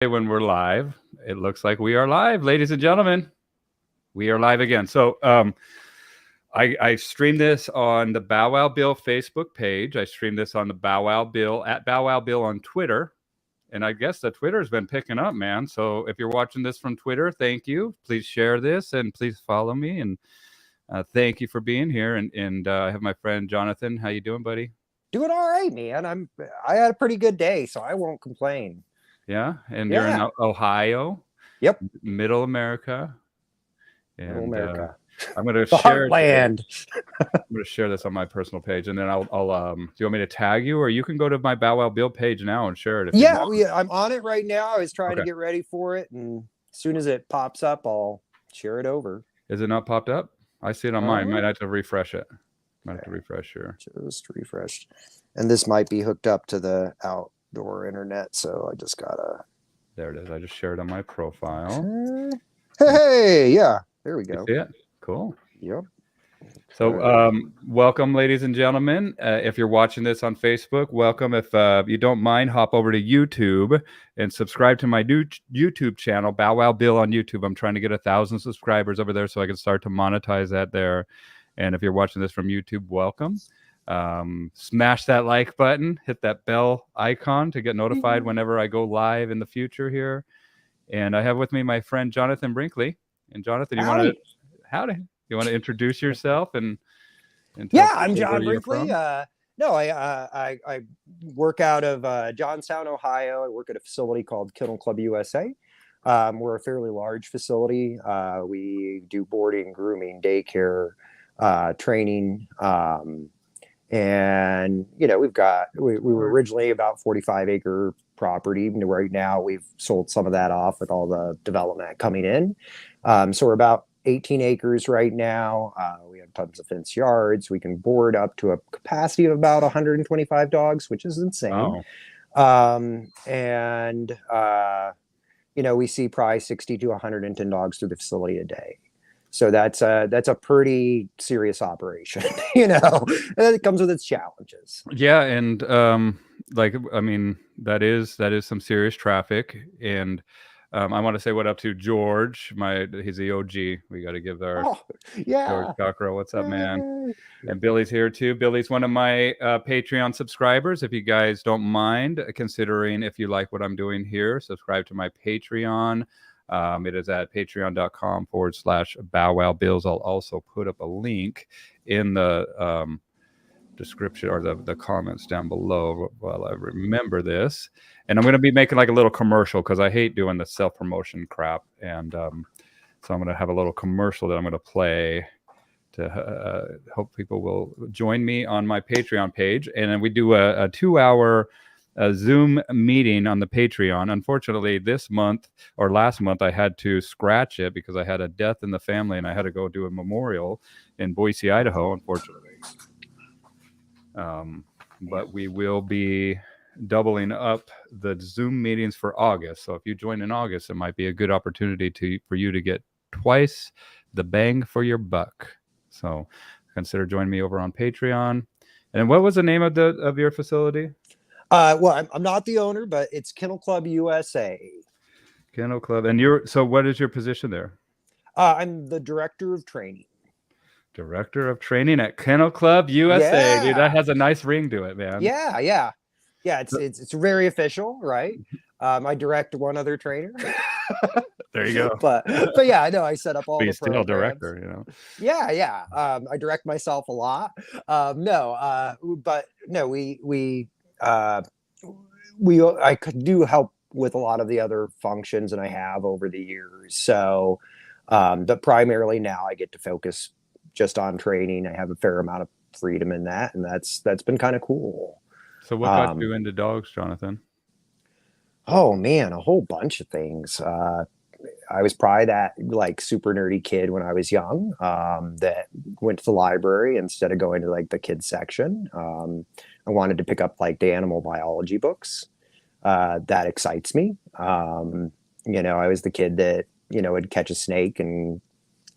when we're live. It looks like we are live, ladies and gentlemen. We are live again. So I streamed this on the Bow Wow Bill Facebook page. I streamed this on the Bow Wow Bill at Bow Wow Bill on Twitter. And I guess the Twitter's been picking up, man. So if you're watching this from Twitter, thank you. Please share this and please follow me. And thank you for being here. And I have my friend Jonathan. How you doing, buddy? Doing all right, man. I had a pretty good day, so I won't complain. Yeah, and you're in Ohio. Yep. Middle America. And Middle America. I'm going to The share heartland. I'm going to share this on my personal page, and then I'll do you want me to tag you, or you can go to my Bow Wow Bill page now and share it? Yeah, I'm on it right now. I was trying to get ready for it, and as soon as it pops up, I'll share it over. Is it not popped up? I see it on mine. Might have to refresh it. Might have to refresh here. Just refreshed, and this might be hooked up to the outdoor internet, so I just gotta. There it is. I just shared on my profile. Hey, yeah, there we go. You see it? Cool. Yep. So, welcome, ladies and gentlemen. If you're watching this on Facebook, welcome. If you don't mind, hop over to YouTube and subscribe to my new YouTube channel, Bow Wow Bill on YouTube. I'm trying to get 1,000 subscribers over there so I can start to monetize that there. And if you're watching this from YouTube, welcome. Smash that like button, hit that bell icon to get notified whenever I go live in the future here. And I have with me my friend Jonathan Brinkley. And Jonathan, you want to introduce yourself and yeah, I'm John Brinkley. No, I work out of Johnstown, Ohio. I work at a facility called Kennel Club USA. We're a fairly large facility. We do boarding, grooming, daycare, training, and we were originally about 45-acre property. Right now we've sold some of that off with all the development coming in. So we're about 18 acres right now. We have tons of fenced yards. We can board up to a capacity of about 125 dogs, which is insane. Wow. We see probably 60 to 110 dogs through the facility a day. So that's a pretty serious operation, and it comes with its challenges. Yeah, and that is some serious traffic. And I want to say what up to George. He's the OG. We got to give our George Cockrell. What's up, man? And Billy's here too. Billy's one of my Patreon subscribers. If you guys don't mind considering, if you like what I'm doing here, subscribe to my Patreon. It is at patreon.com/Bow Wow Bills. I'll also put up a link in the description or the comments down below while I remember this. And I'm going to be making like a little commercial because I hate doing the self-promotion crap. And so I'm going to have a little commercial that I'm going to play to hope people will join me on my Patreon page. And then we do a 2-hour Zoom meeting on the Patreon. Unfortunately, this month or last month, I had to scratch it because I had a death in the family and I had to go do a memorial in Boise, Idaho, unfortunately. But we will be doubling up the Zoom meetings for August. So if you join in August, it might be a good opportunity for you to get twice the bang for your buck. So consider joining me over on Patreon. And what was the name of your facility? Well, I'm not the owner, but it's Kennel Club USA. Kennel Club. And so what is your position there? I'm the director of training. Director of training at Kennel Club USA. Yeah. Dude, that has a nice ring to it, man. Yeah. It's very official, right? I direct one other trainer. There you go. But yeah, I know I set up all the still director, Yeah. I direct myself a lot. I do help with a lot of the other functions, and I have over the years. So, but primarily now I get to focus just on training. I have a fair amount of freedom in that, and that's been kind of cool. So what got you into dogs, Jonathan? Oh man, a whole bunch of things. I was probably that like super nerdy kid when I was young that went to the library instead of going to like the kids section. I wanted to pick up like the animal biology books. That excites me. I was the kid that would catch a snake and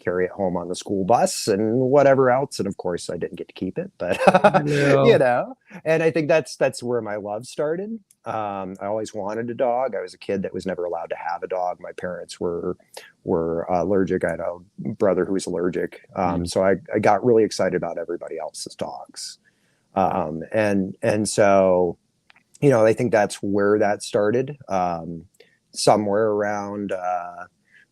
carry it home on the school bus and whatever else. And of course, I didn't get to keep it, but Yeah. And I think that's where my love started. I always wanted a dog. I was a kid that was never allowed to have a dog. My parents were allergic. I had a brother who was allergic, so I got really excited about everybody else's dogs, and so I think that's where that started. Somewhere around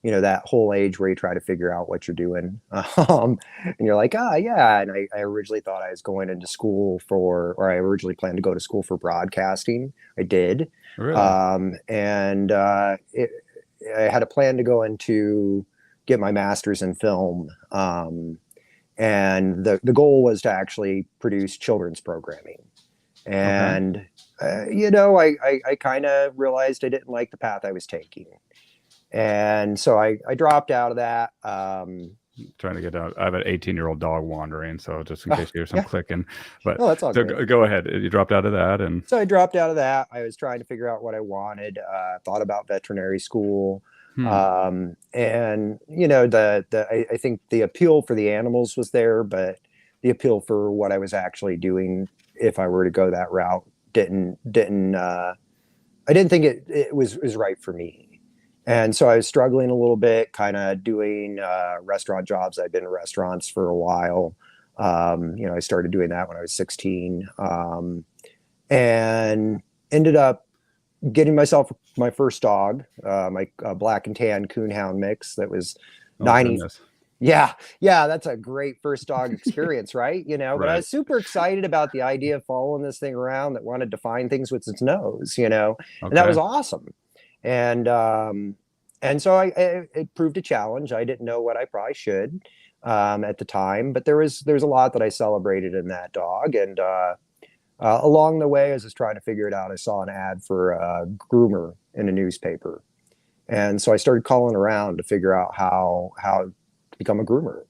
that whole age where you try to figure out what you're doing, and you're like, yeah. And I originally thought I was going into school or I originally planned to go to school for broadcasting. I did. Really? And I had a plan to go into get my master's in film. And the goal was to actually produce children's programming. Okay. And I kind of realized I didn't like the path I was taking, and so I dropped out of that. Trying to get out. I have an 18-year-old dog wandering, so just in case you hear some clicking. But that's all so good. go ahead. You dropped out of that, and So I dropped out of that. I was trying to figure out what I wanted. Thought about veterinary school, and I think the appeal for the animals was there, but the appeal for what I was actually doing, if I were to go that route, didn't. I didn't think it was right for me. And so I was struggling a little bit, kind of doing restaurant jobs. I'd been in restaurants for a while. I started doing that when I was 16, and ended up getting myself my first dog, my black and tan coonhound mix that was 90. Goodness. Yeah, that's a great first dog experience, right? But I Right. was super excited about the idea of following this thing around that wanted to find things with its nose, and that was Okay. awesome. And so it proved a challenge. I didn't know what I probably should at the time, but there's a lot that I celebrated in that dog. And along the way, as I was trying to figure it out, I saw an ad for a groomer in a newspaper, and so I started calling around to figure out how to become a groomer.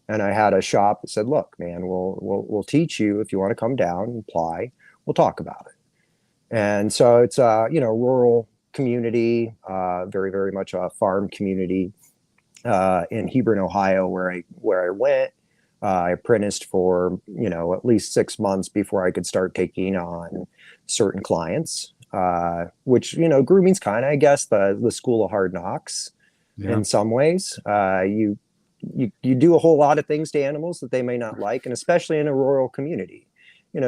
And I had a shop that said, "Look, man, we'll teach you if you want to come down and apply. We'll talk about it." And so it's rural community, very, very much a farm community in Hebron, Ohio, where I went. I apprenticed for at least 6 months before I could start taking on certain clients, which grooming's kind of, I guess, the school of hard knocks in some ways. You do a whole lot of things to animals that they may not like, and especially in a rural community.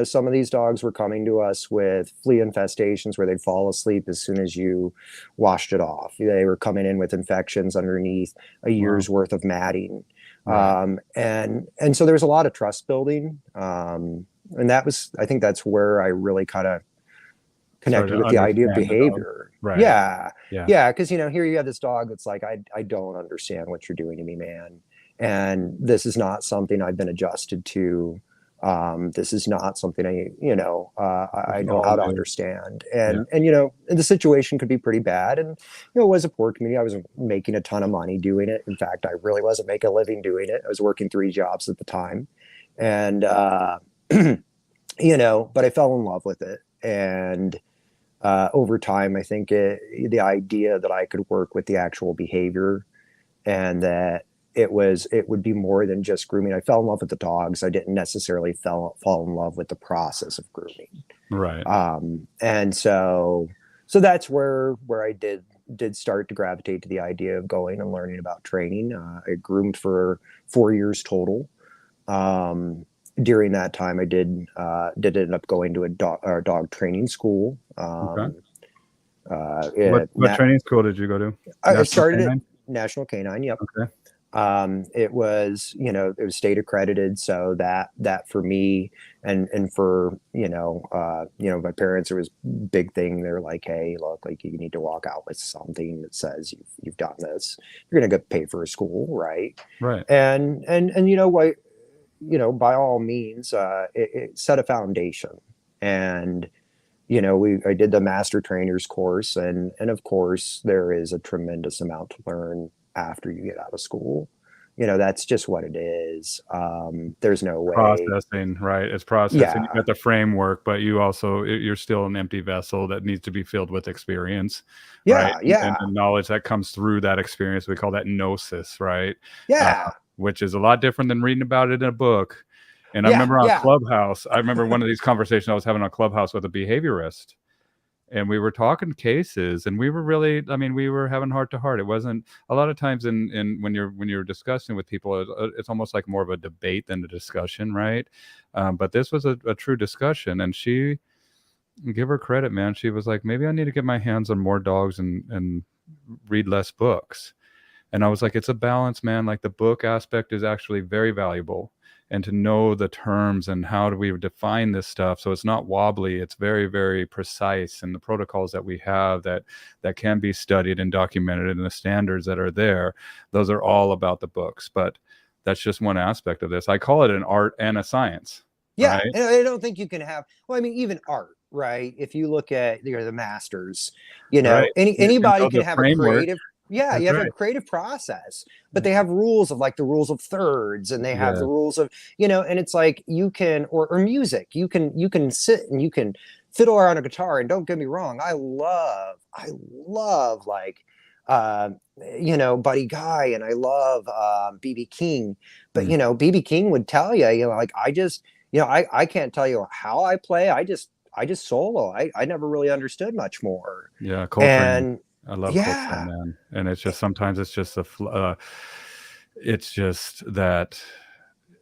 Some of these dogs were coming to us with flea infestations where they'd fall asleep as soon as you washed it off. They were coming in with infections underneath a year's worth of matting. Right. And so there's a lot of trust building. And I think that's where I really kind of connected with the idea of behavior. Right. Yeah. Because, here you have this dog that's like, I don't understand what you're doing to me, man. And this is not something I've been adjusted to. This is not something I know how to understand. And the situation could be pretty bad. And, it was a poor community. I wasn't making a ton of money doing it. In fact, I really wasn't making a living doing it. I was working 3 jobs at the time. And, but I fell in love with it. And, over time, I think the idea that I could work with the actual behavior and that it would be more than just grooming. I fell in love with the dogs. I didn't necessarily fall in love with the process of grooming. Right. And so that's where I did start to gravitate to the idea of going and learning about training. I groomed for 4 years total. During that time, I did end up going to a dog training school. Okay. What training school did you go to? I started at National Canine. Yep. Okay. It was state accredited, so that for me and for my parents, it was big thing. They're like, "Hey, look, like you need to walk out with something that says you've done this. You're gonna get paid for a school, right?" Right. And what by all means, it set a foundation. And I did the master trainers course, and of course there is a tremendous amount to learn after you get out of school. That's just what it is. There's no way. Processing, right? It's processing. You Yeah. got the framework, but you're still an empty vessel that needs to be filled with experience, right? Yeah. Yeah. And the knowledge that comes through that experience, we call that gnosis, right? Uh, Yeah. which is a lot different than reading about it in a book. And I Yeah. remember on Yeah. Clubhouse, I remember one of these conversations I was having on Clubhouse with a behaviorist, and we were talking cases, and we were really, I mean, we were having heart to heart. It wasn't a lot of times in when you're discussing with people, it's almost like more of a debate than a discussion, right? But this was a true discussion, and she, give her credit, man. She was like, maybe I need to get my hands on more dogs and read less books. And I was like, it's a balance, man. Like the book aspect is actually very valuable. And to know the terms and how do we define this stuff so it's not wobbly, it's very, very precise. And the protocols that we have that can be studied and documented and the standards that are there, those are all about the books. But that's just one aspect of this. I call it an art and a science. Yeah. Right? And I don't think you can have, well, I mean, even art, right? If you look at the masters, Right. You anybody know can the have a framework. creative, yeah, That's you have a right. creative process, but they have rules of like the rules of thirds, and they have Yeah. the rules of, and it's like you can, or music, you can sit and you can fiddle around a guitar. And don't get me wrong, I love like, uh, Buddy Guy, and I love BB King, but Mm. BB King would tell you, like I can't tell you how I play. I just solo. I never really understood much more. Yeah, Coltrane. And I love Coltrane, yeah, man. And it's just sometimes it's just it's just that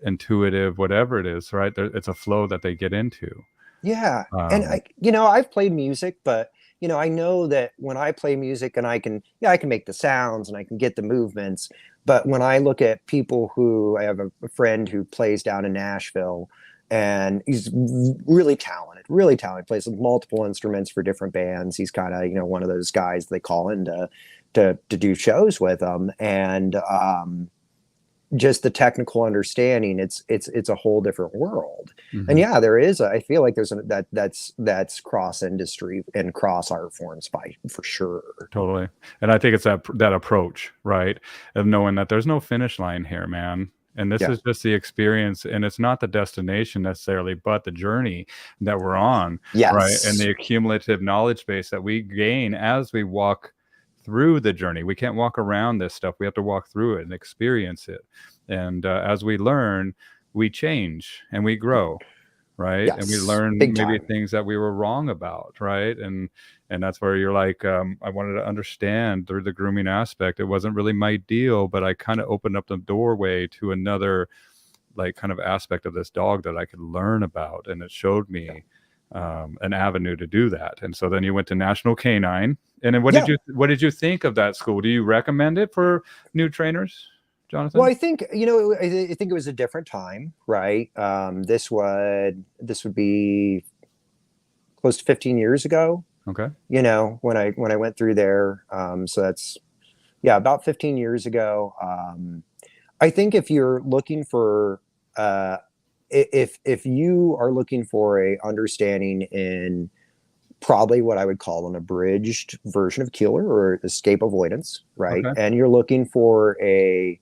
intuitive, whatever it is, right? It's a flow that they get into. yeah. And Um, I've played music, but I know that when I play music and I can make the sounds and I can get the movements. But when I look at people I have a friend who plays down in Nashville, and he's really talented, plays multiple instruments for different bands. He's kind of, one of those guys they call in to do shows with them. And just the technical understanding, it's a whole different world. And mhm. yeah, I feel like that's cross industry and cross art forms for sure. Totally. And I think it's that approach, right? Of knowing that there's no finish line here, man. And this Yeah. is just the experience, and it's not the destination necessarily, but the journey that we're on, right? And Yes. the accumulative knowledge base that we gain as we walk through the journey. We can't walk around this stuff. We have to walk through it and experience it. And as we learn, we change and we grow, right? And we Yes, learn big maybe time. things that we were wrong about, right? And that's where you're like, I wanted to understand through the grooming aspect. It wasn't really my deal, but I kind of opened up the doorway to another like kind of aspect of this dog that I could learn about, and it showed me an avenue to do that. And so then you went to National Canine, and then Yeah. what did you think of that school? Do you recommend it for new trainers, Well, Jonathan? I think I think it was a different time, right? This would be close to 15 years ago. Okay. When I went through there. So that's, yeah, about 15 years ago. I think if you're looking for if you are looking for a understanding in probably what I would call an abridged version of Keeler or escape avoidance, right? Okay. And you're looking for a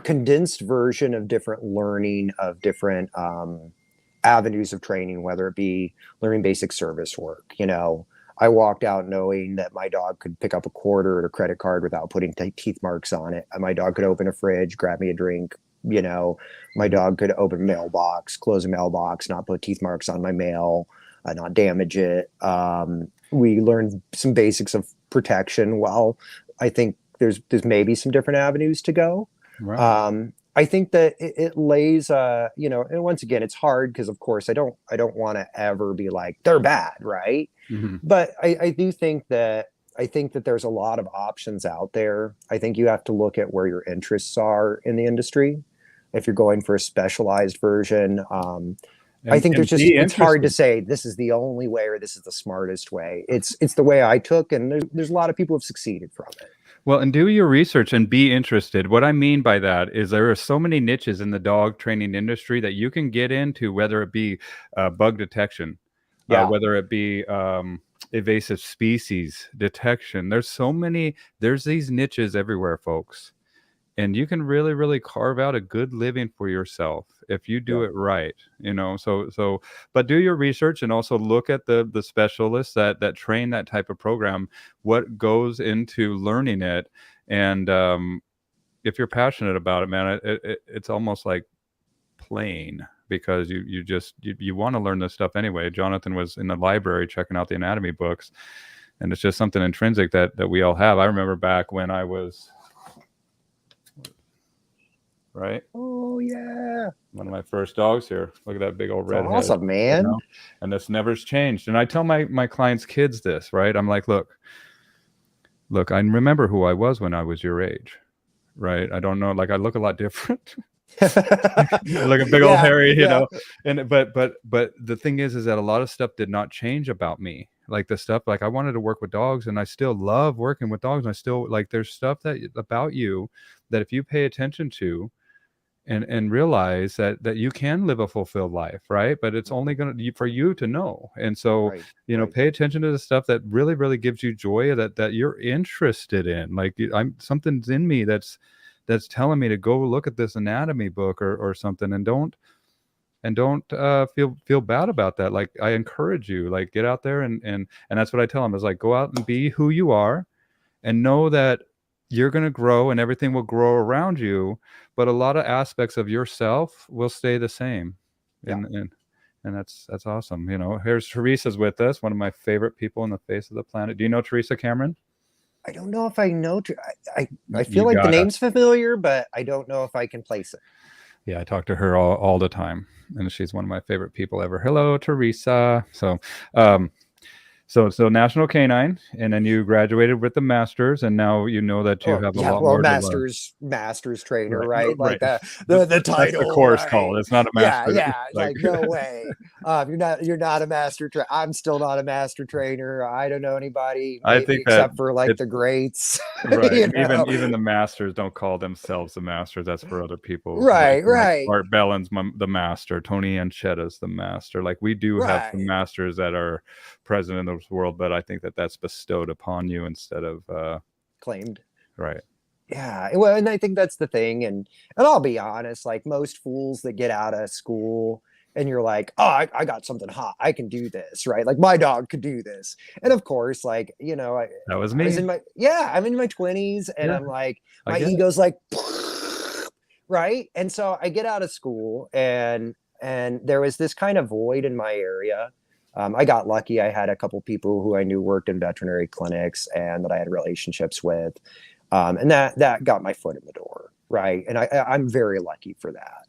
condensed version of different learning of different avenues of training, whether it be learning basic service work. I walked out knowing that my dog could pick up a quarter or a credit card without putting teeth marks on it. My dog could open a fridge, grab me a drink. My Mhm. dog could open a mailbox, close a mailbox, not put teeth marks on my mail, not damage it. We learned some basics of protection. Well, I think there's maybe some different avenues to go. Right. I think that it lays, and once again, it's hard because, of course, I don't want to ever be like they're bad, right? Mhm. But I think that there's a lot of options out there. I think you have to look at where your interests are in the industry. If you're going for a specialized version, I think And be it's hard to interested. say this is the only way or this is the smartest way. It's the way I took, and there's a lot of people who have succeeded from it. Well, and do your research and be interested. What I mean by that is there are so many niches in the dog training industry that you can get into, whether it be bug detection, Yeah. whether it be invasive species detection. There's these niches everywhere, folks. and you can really, really carve out a good living for yourself if you do Yep. it right, you know. So but do your research and also look at the specialists that train that type of program, what goes into learning it. And if you're passionate about it, man, it's almost like playing, because you want to learn this stuff anyway. Jonathan was in the library checking out the anatomy books, and it's just something intrinsic that we all have. I remember back when I was, right? Oh yeah. One of my first dogs here. Look at that big old It's red head. awesome, You man. know? And this never's changed. And I tell my clients' kids this, right? I'm like, look, I remember who I was when I was your age, right? I don't know, like I look a lot different. Like a big old hairy, you know. And but the thing is that a lot of stuff did not change about me. Like the stuff, like I wanted to work with dogs, and I still love working with dogs. And I still like, there's stuff that about you that if you pay attention to and realize that you can live a fulfilled life, right? But it's only going to for you to know. And so, Right. you know, Right. pay attention to the stuff that really, really gives you joy, that you're interested in. Like I'm something's in me that's telling me to go look at this anatomy book or something, and don't feel bad about that. Like I encourage you, like get out there and that's what I tell them is like, go out and be who you are, and know that you're going to grow and everything will grow around you, but a lot of aspects of yourself will stay the same. Yeah. And that's awesome. You know, here's Teresa's with us, one of my favorite people on the face of the planet. Do you know Teresa Cameron? I don't know if I know. I feel You like the gotta. name's familiar, but I don't know if I can place it. Yeah, I talk to her all the time, and she's one of my favorite people ever. Hello, Teresa. Um, so National Canine, and then you graduated with the master's, and now you know that you Oh have a yeah, lot well, more to learn. master's trainer, Right, right? right. Like the That's the title, course right? called. It's not a Yeah, master. yeah. It's Like, like no way. You're not a master trainer. I'm still not a master trainer. I don't know anybody, I maybe think that except for like it's the greats. right. You know? Even the masters don't call themselves the masters. That's for other people. Right, Like right, Art Bellin's the master. Tony Anchetta's the master. Like we do have some right. masters that are present in this world, but I think that's bestowed upon you instead of Claimed. right. Yeah, well, and I think that's the thing, and I'll be honest, like most fools that get out of school and you're like, oh, I got something hot, I can do this, right? Like my dog could do this. And of course, like, you know, That was I was me. in I'm in my 20s, and Yeah, I'm like, I my get it. ego's like right. And so I get out of school, and there was this kind of void in my area. I got lucky. I had a couple people who I knew worked in veterinary clinics and that I had relationships with. And that got my foot in the door, right? And I'm very lucky for that,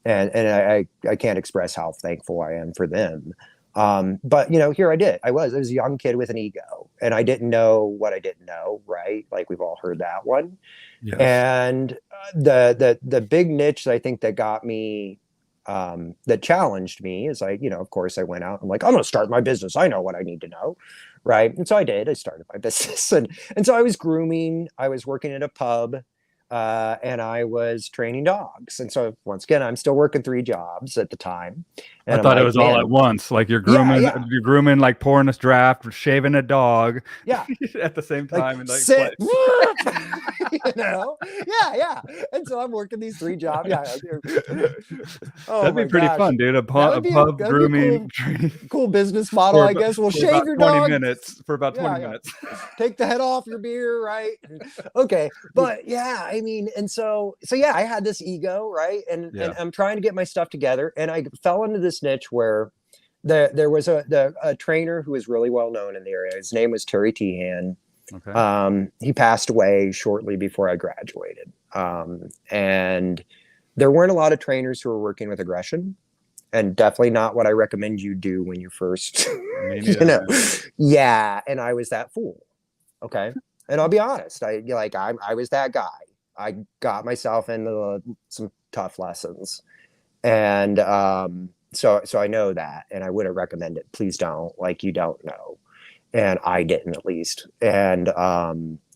and I can't express how thankful I am for them. But you know, here I was a young kid with an ego, and I didn't know what I didn't know, right? Like we've all heard that one. Yes. And the big niche that I think that got me, that challenged me is you know, of course I went out. I'm like, I'm going to start my business. I know what I need to know. Right. And so I did. I started my business, and so I was grooming. I was working at a pub, and I was training dogs. And so once again, I'm still working 3 jobs at the time. I And I'm thought it like, was all man, at once. Like yeah, yeah, you're grooming, like pouring a draft, shaving a dog yeah. at the same Like time, and like sit, you know, yeah, yeah. And so I'm working these 3 jobs. Yeah. Oh that'd be my pretty gosh, fun, dude. that A would be a pub that'd be a grooming training cool business model, for I guess. Well, for shave about your 20 dog. minutes. For about 20 Yeah, yeah. minutes. Take the head off your beer, right? Okay, but yeah, I mean, and so yeah, I had this ego, right? And Yeah. I'm trying to get my stuff together, and I fell into this niche where there was a trainer who was really well known in the area. His name was Terry Tehan. Okay. He passed away shortly before I graduated, and there weren't a lot of trainers who were working with aggression, and definitely not what I recommend you do when you first, Me you neither, know, man. yeah. And I was that fool. Okay. And I'll be honest, I was that guy. I got myself into some tough lessons. And so I know that, and I wouldn't recommend it. Please don't. Like, you don't know. And I didn't, at least. And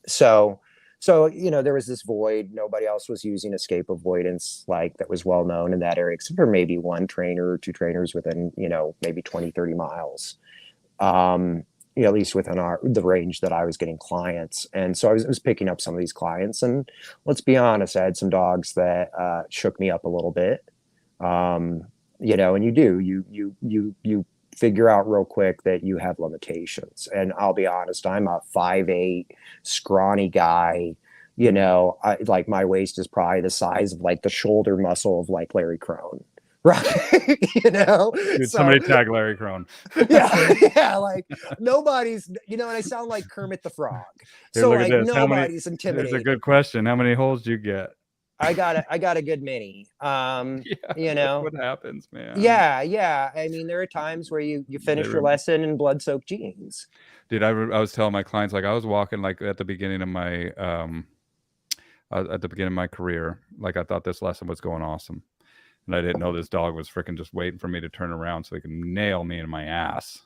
so you know, there was this void. Nobody else was using escape avoidance like that was well known in that area, except for maybe one trainer or two trainers within, you know, maybe 20, 30 miles. at least within the range that I was getting clients. And so I was picking up some of these clients. And let's be honest, I had some dogs that shook me up a little bit. And you figure out real quick that you have limitations. And I'll be honest, I'm a 5'8", scrawny guy. Like my waist is probably the size of like the shoulder muscle of like Larry Crone. Right. Dude, So somebody tag Larry Crone. yeah, like nobody's, and I sound like Kermit the Frog. Here, So look like at this. nobody's Here's intimidated. a good question. How many holes do you get? I got a good many. What happens, man? Yeah. I mean, there are times where you finish your lesson in blood-soaked jeans. Dude, I was telling my clients, like I was walking like at the beginning of my career, like I thought this lesson was going awesome. And I didn't know this dog was freaking just waiting for me to turn around so he could nail me in my ass.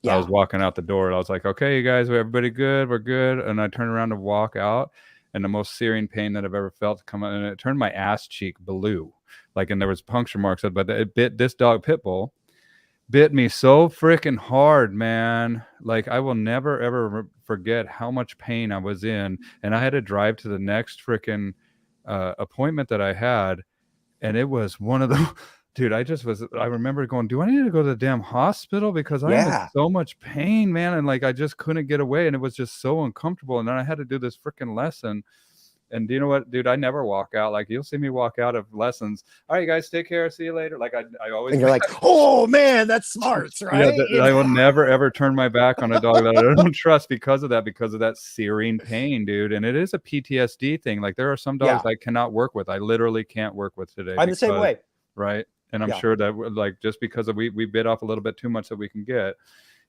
Yeah. I was walking out the door and I was like, okay, you guys, everybody good? We're good. And I turned around to walk out, and the most searing pain that I've ever felt to come out, and it turned my ass cheek blue. Like, and there was puncture marks, but it bit this dog, pit bull, bit me so freaking hard, man. Like, I will never, ever forget how much pain I was in. And I had to drive to the next freaking appointment that I had. And it was one of the, dude, I remember going, do I need to go to the damn hospital? Because I had so much pain, man. And like, I just couldn't get away. And it was just so uncomfortable. And then I had to do this freaking lesson. And do you know what, dude? I never walk out. Like, you'll see me walk out of lessons. All right, guys, take care. See you later. Like, I always. And you're like, oh man, that's smart, right? Yeah, I will never ever turn my back on a dog that I don't trust because of that searing pain, dude. And it is a PTSD thing. Like, there are some dogs I cannot work with. I literally can't work with today. I'm the same way. Right. And I'm sure that, like, just because we bit off a little bit too much that we can get,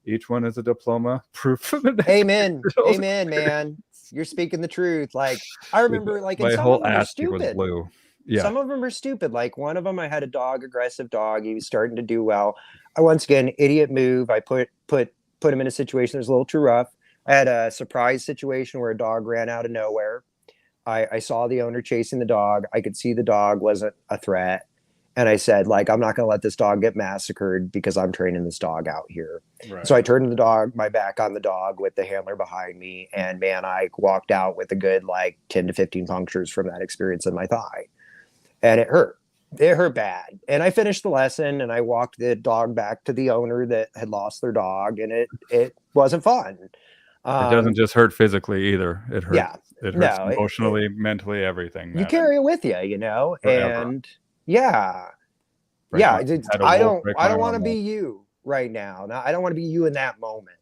each one is a diploma proof of it. Amen, man. You're speaking the truth. Like, I remember, like, my whole ass was blue. Yeah. Some of them are stupid. Like, one of them, I had a dog, aggressive dog. He was starting to do well. Once again, idiot move. I put him in a situation that was a little too rough. I had a surprise situation where a dog ran out of nowhere. I saw the owner chasing the dog. I could see the dog wasn't a threat. And I said, like, I'm not going to let this dog get massacred because I'm training this dog out here. Right. So I turned my back on the dog with the handler behind me. And man, I walked out with a good, like, 10 to 15 punctures from that experience in my thigh. And it hurt. It hurt bad. And I finished the lesson and I walked the dog back to the owner that had lost their dog. And it wasn't fun. It doesn't just hurt physically either. It hurts. Yeah. It hurts emotionally, mentally, everything. You carry it with you, Forever. And yeah. I don't want to be you right now. I don't want to be you in that moment,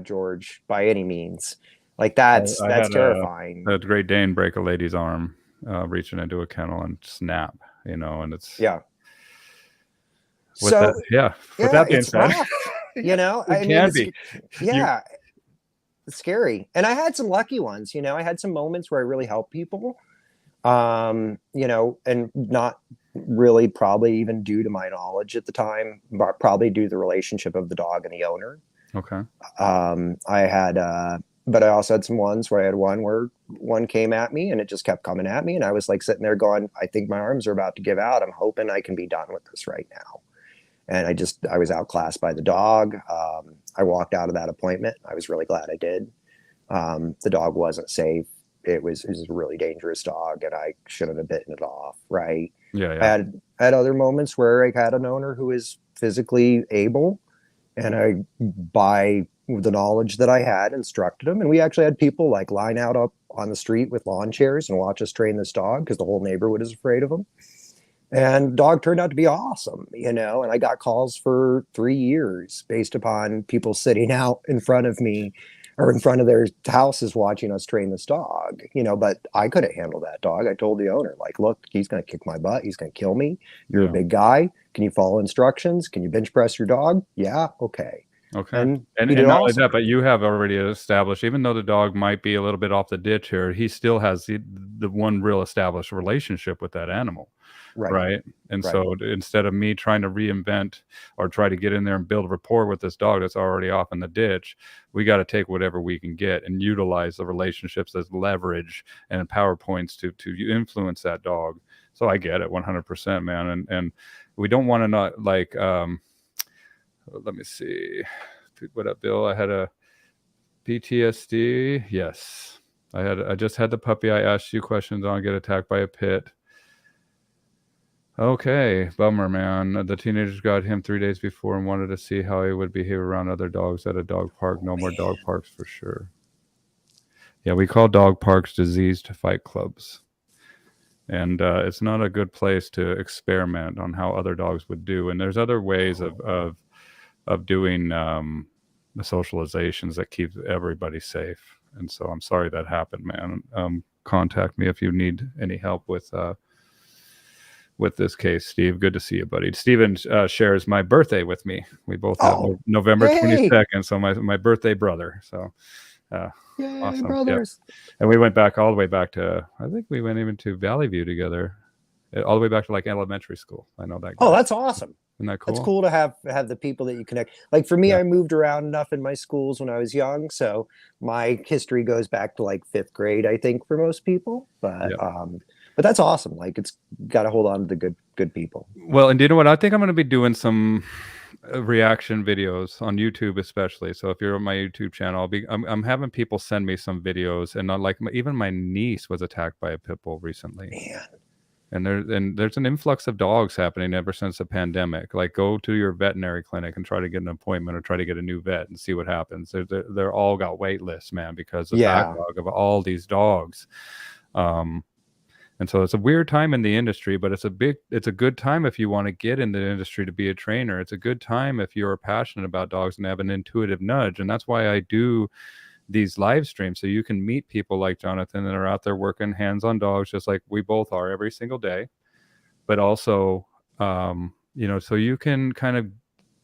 George, by any means. Like, that's terrifying. A Great Dane break a lady's arm, reaching into a kennel and snap, and it's with that being said, it can be. Yeah. It's scary. And I had some lucky ones, I had some moments where I really helped people. And not really probably even due to my knowledge at the time, but probably due to the relationship of the dog and the owner. Okay. I had, but I also had some ones where I had one where one came at me and it just kept coming at me. And I was like sitting there going, I think my arms are about to give out. I'm hoping I can be done with this right now. And I was outclassed by the dog. I walked out of that appointment. I was really glad I did. The dog wasn't safe. It was a really dangerous dog, and I shouldn't have bitten it off. Right. Yeah. I had other moments where I had an owner who is physically able, and I, by the knowledge that I had, instructed him. And we actually had people like line out up on the street with lawn chairs and watch us train this dog because the whole neighborhood is afraid of him. And dog turned out to be awesome, and I got calls for 3 years based upon people sitting out in front of me or in front of their houses watching us train this dog, but I couldn't handle that dog. I told the owner, like, look, he's going to kick my butt. He's going to kill me. You're a big guy. Can you follow instructions? Can you bench press your dog? Yeah. Okay. Okay. And not only that, but you have already established, even though the dog might be a little bit off the ditch here, he still has the one real established relationship with that animal. Right. And so instead of me trying to reinvent or try to get in there and build rapport with this dog that's already off in the ditch, we got to take whatever we can get and utilize the relationships as leverage and power points to influence that dog. So I get it 100%, man. And we don't want to not like, let me see. What up, Bill? I had PTSD. Yes. I just had the puppy I asked you questions on get attacked by a pit. Okay, bummer, man. The teenagers got him 3 days before and wanted to see how he would behave around other dogs at a dog park. No more dog parks for sure. Yeah, we call dog parks diseased fight clubs. And it's not a good place to experiment on how other dogs would do. And there's other ways of doing the socializations that keep everybody safe. And so I'm sorry that happened, man. Contact me if you need any help with this case, Steve. Good to see you, buddy. Steven shares my birthday with me. We both have November 22nd, so my birthday brother. So yay, awesome. Brothers. Yep. And we went back all the way back to, I think we went even to Valley View together, all the way back to like elementary school. I know that guy. Oh, that's awesome. Isn't that cool? It's cool to have the people that you connect. Like for me, I moved around enough in my schools when I was young, so my history goes back to like 5th grade, I think, for most people. But that's awesome. Like it's got to hold on to the good people. Well, and do you know what? I think I'm going to be doing some reaction videos on YouTube, especially. So if you're on my YouTube channel, I'm having people send me some videos, and not like even my niece was attacked by a pit bull recently. Man. And there's an influx of dogs happening ever since the pandemic. Like, go to your veterinary clinic and try to get an appointment or try to get a new vet and see what happens. They're all got wait lists, man, because of the backlog of all these dogs. And so it's a weird time in the industry, but it's a good time if you want to get in the industry to be a trainer. It's a good time if you're passionate about dogs and have an intuitive nudge. And that's why I do these live streams, so you can meet people like Jonathan that are out there working hands on dogs, just like we both are every single day. But also, so you can kind of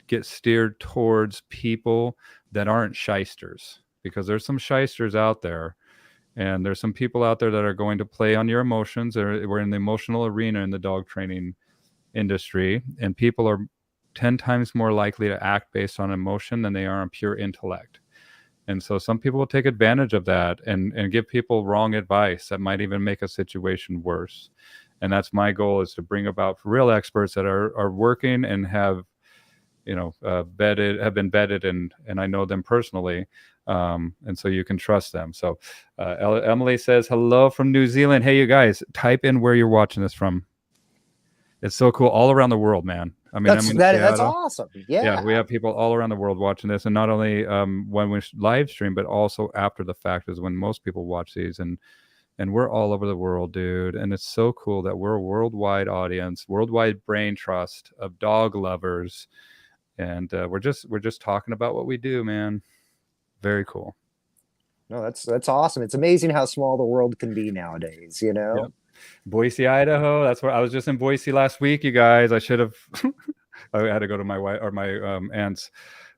get steered towards people that aren't shysters, because there's some shysters out there. And there's some people out there that are going to play on your emotions. We're in the emotional arena in the dog training industry, and people are 10 times more likely to act based on emotion than they are on pure intellect. And so some people will take advantage of that and give people wrong advice that might even make a situation worse. And that's my goal, is to bring about real experts that are working and have been vetted, and I know them personally. And so you can trust them. So Emily says, hello from New Zealand. Hey, you guys, type in where you're watching this from. It's so cool. All around the world, man. I mean, that's awesome. Yeah, we have people all around the world watching this, and not only when we live stream, but also after the fact is when most people watch these, and we're all over the world, dude. And it's so cool that we're a worldwide audience, worldwide brain trust of dog lovers, and we're just talking about what we do, man. Very cool. No, that's awesome. It's amazing how small the world can be nowadays, you know? Yep. Boise, Idaho. That's where I was just in Boise last week, you guys. I should have I had to go to my wife or my aunt's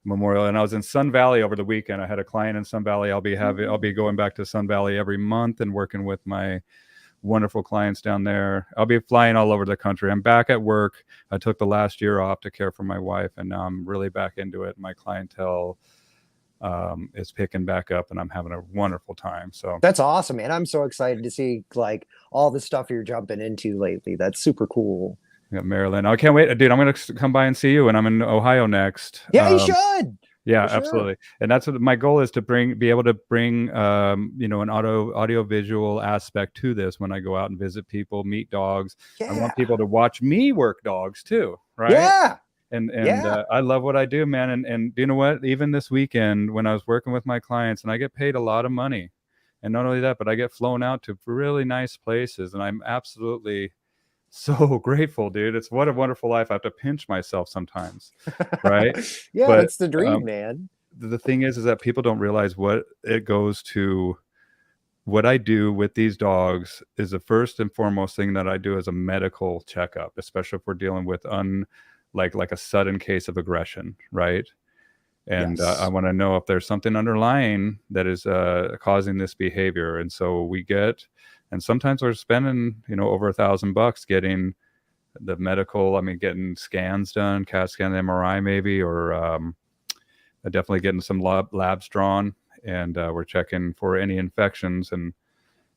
memorial, and I was in Sun Valley over the weekend. I had a client in Sun Valley. I'll be going back to Sun Valley every month and working with my wonderful clients down there. I'll be flying all over the country. I'm back at work. I took the last year off to care for my wife, and now I'm really back into it. My clientele is picking back up, and I'm having a wonderful time. So that's awesome, man. I'm so excited to see like all the stuff you're jumping into lately. That's super cool. Yeah, Maryland. I can't wait, dude. I'm gonna come by and see you, and I'm in Ohio next. Yeah, you should. Yeah, absolutely. And that's what my goal is, to be able to bring an audio visual aspect to this when I go out and visit people, meet dogs. I want people to watch me work dogs too, right? Yeah. And I love what I do, man. And you know what? Even this weekend when I was working with my clients, and I get paid a lot of money, and not only that, but I get flown out to really nice places, and I'm absolutely so grateful, dude. It's what a wonderful life. I have to pinch myself sometimes, right? Yeah, but it's the dream, man. The thing is that people don't realize what it goes to. What I do with these dogs is the first and foremost thing that I do as a medical checkup, especially if we're dealing with like a sudden case of aggression, right? And I want to know if there's something underlying that is causing this behavior. And so and sometimes we're spending, over $1,000 getting the medical, getting scans done, CAT scan, MRI maybe, or definitely getting some labs drawn, and we're checking for any infections. And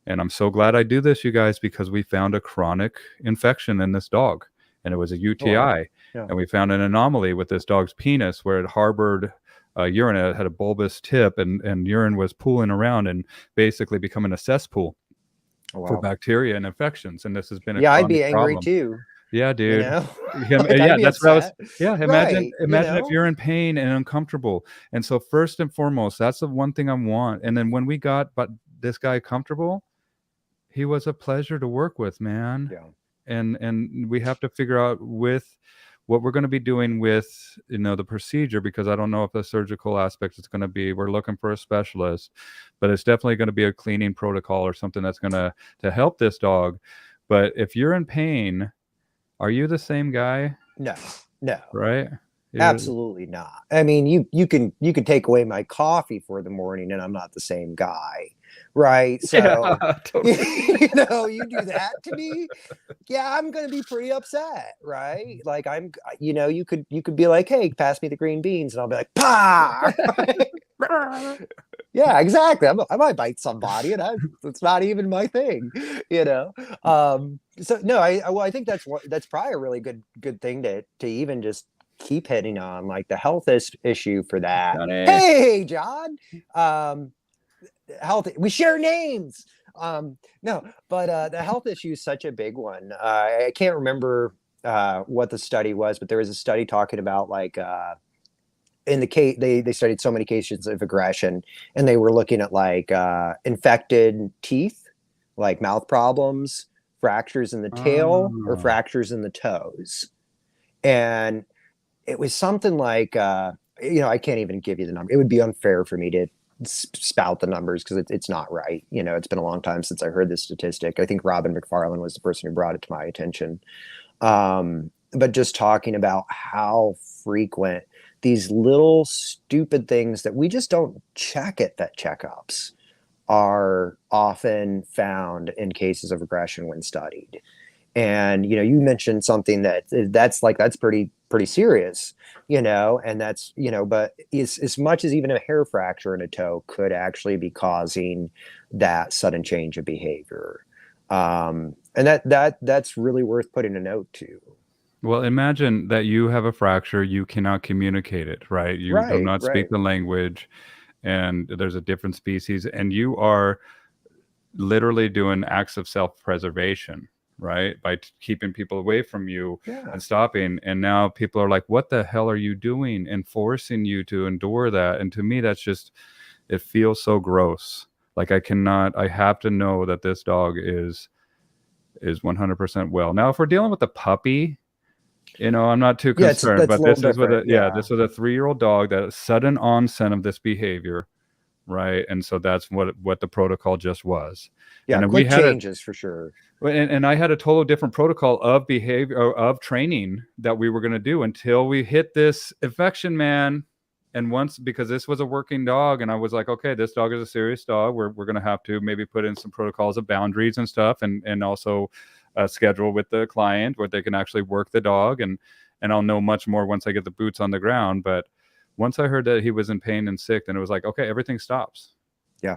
I'm so glad I do this, you guys, because we found a chronic infection in this dog, and it was a UTI. And we found an anomaly with this dog's penis where it harbored urine had a bulbous tip, and urine was pooling around and basically becoming a cesspool for bacteria and infections. And this has been a I'd be chronic angry problem. too. Yeah, dude. Like, I'd Yeah, be that's what I was. upset. Yeah, Right. imagine if you're in pain and uncomfortable. And so first and foremost, that's the one thing I want. And then when we got this guy comfortable, he was a pleasure to work with, man. Yeah. And we have to figure out with what we're going to be doing with the procedure, because I don't know if the surgical aspect is going to be, we're looking for a specialist, but it's definitely going to be a cleaning protocol or something that's going to help this dog. But if you're in pain, are you the same guy? No. Right? Absolutely not. I mean, you can take away my coffee for the morning and I'm not the same guy. Right. So totally. you do that to me, yeah, I'm gonna be pretty upset, right? Like you could be like, hey, pass me the green beans, and I'll be like, pa. Yeah, exactly. I might bite somebody, and it's not even my thing. So no, I think that's probably a really good thing to even just keep hitting on, like the health issue for that. Johnny. Hey, John. Health, we share names. No, but the health issue is such a big one. I can't remember what the study was, but there was a study talking about, like, in the case they studied so many cases of aggression, and they were looking at, like, infected teeth, like mouth problems, fractures in the tail, or fractures in the toes. And it was something like, I can't even give you the number. It would be unfair for me to spout the numbers because it's not right. It's been a long time since I heard this statistic. I think Robin McFarland was the person who brought it to my attention. But just talking about how frequent these little stupid things that we just don't check at vet checkups are often found in cases of aggression when studied. And you mentioned something that's pretty serious, and that's, but as much as even a hair fracture in a toe could actually be causing that sudden change of behavior. And that's really worth putting a note to. Well, imagine that you have a fracture, you cannot communicate it, right? You do not speak the language, and there's a different species, and you are literally doing acts of self-preservation, right? By keeping people away from you and stopping. And now people are like, what the hell are you doing? And forcing you to endure that. And to me, that's just, it feels so gross. Like I have to know that this dog is 100% well. Now, if we're dealing with a puppy, I'm not too concerned, but this is this was a 3-year-old dog, that sudden onset of this behavior. Right. And so that's what the protocol just was. Yeah, and quick changes for sure. And I had a total different protocol of behavior, of training that we were going to do until we hit this infection, man. And because this was a working dog, and I was like, okay, this dog is a serious dog. We're going to have to maybe put in some protocols of boundaries and stuff, and also a schedule with the client where they can actually work the dog. And I'll know much more once I get the boots on the ground. But once I heard that he was in pain and sick, then it was like, okay, everything stops. Yeah.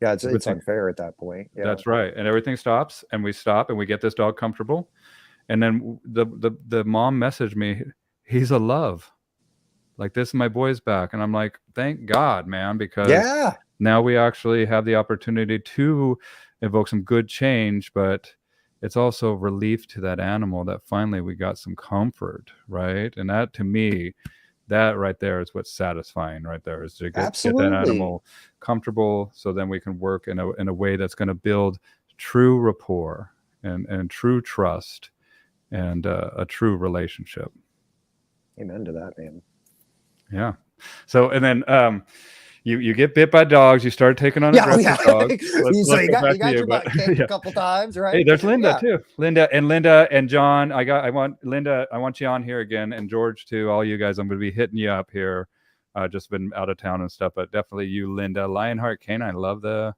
Yeah, it's unfair at that point. Yeah. That's right. And everything stops, and we stop, and we get this dog comfortable. And then the mom messaged me, he's a love. Like, this is my boy's back. And I'm like, thank God, man, because now we actually have the opportunity to evoke some good change, but it's also relief to that animal that finally we got some comfort, right? And that, to me, that right there is what's satisfying right there, is to get that animal comfortable, so then we can work in a way that's going to build true rapport and true trust and a true relationship. Amen to that, man. Yeah. So, and then you get bit by dogs, you start taking on aggressive dogs. So you got your butt kicked a couple times, right? Hey, there's Linda too. Linda and John. I want Linda. I want you on here again, and George too. All you guys, I'm going to be hitting you up here. Just been out of town and stuff, but definitely you, Linda. Lionheart Canine. Love the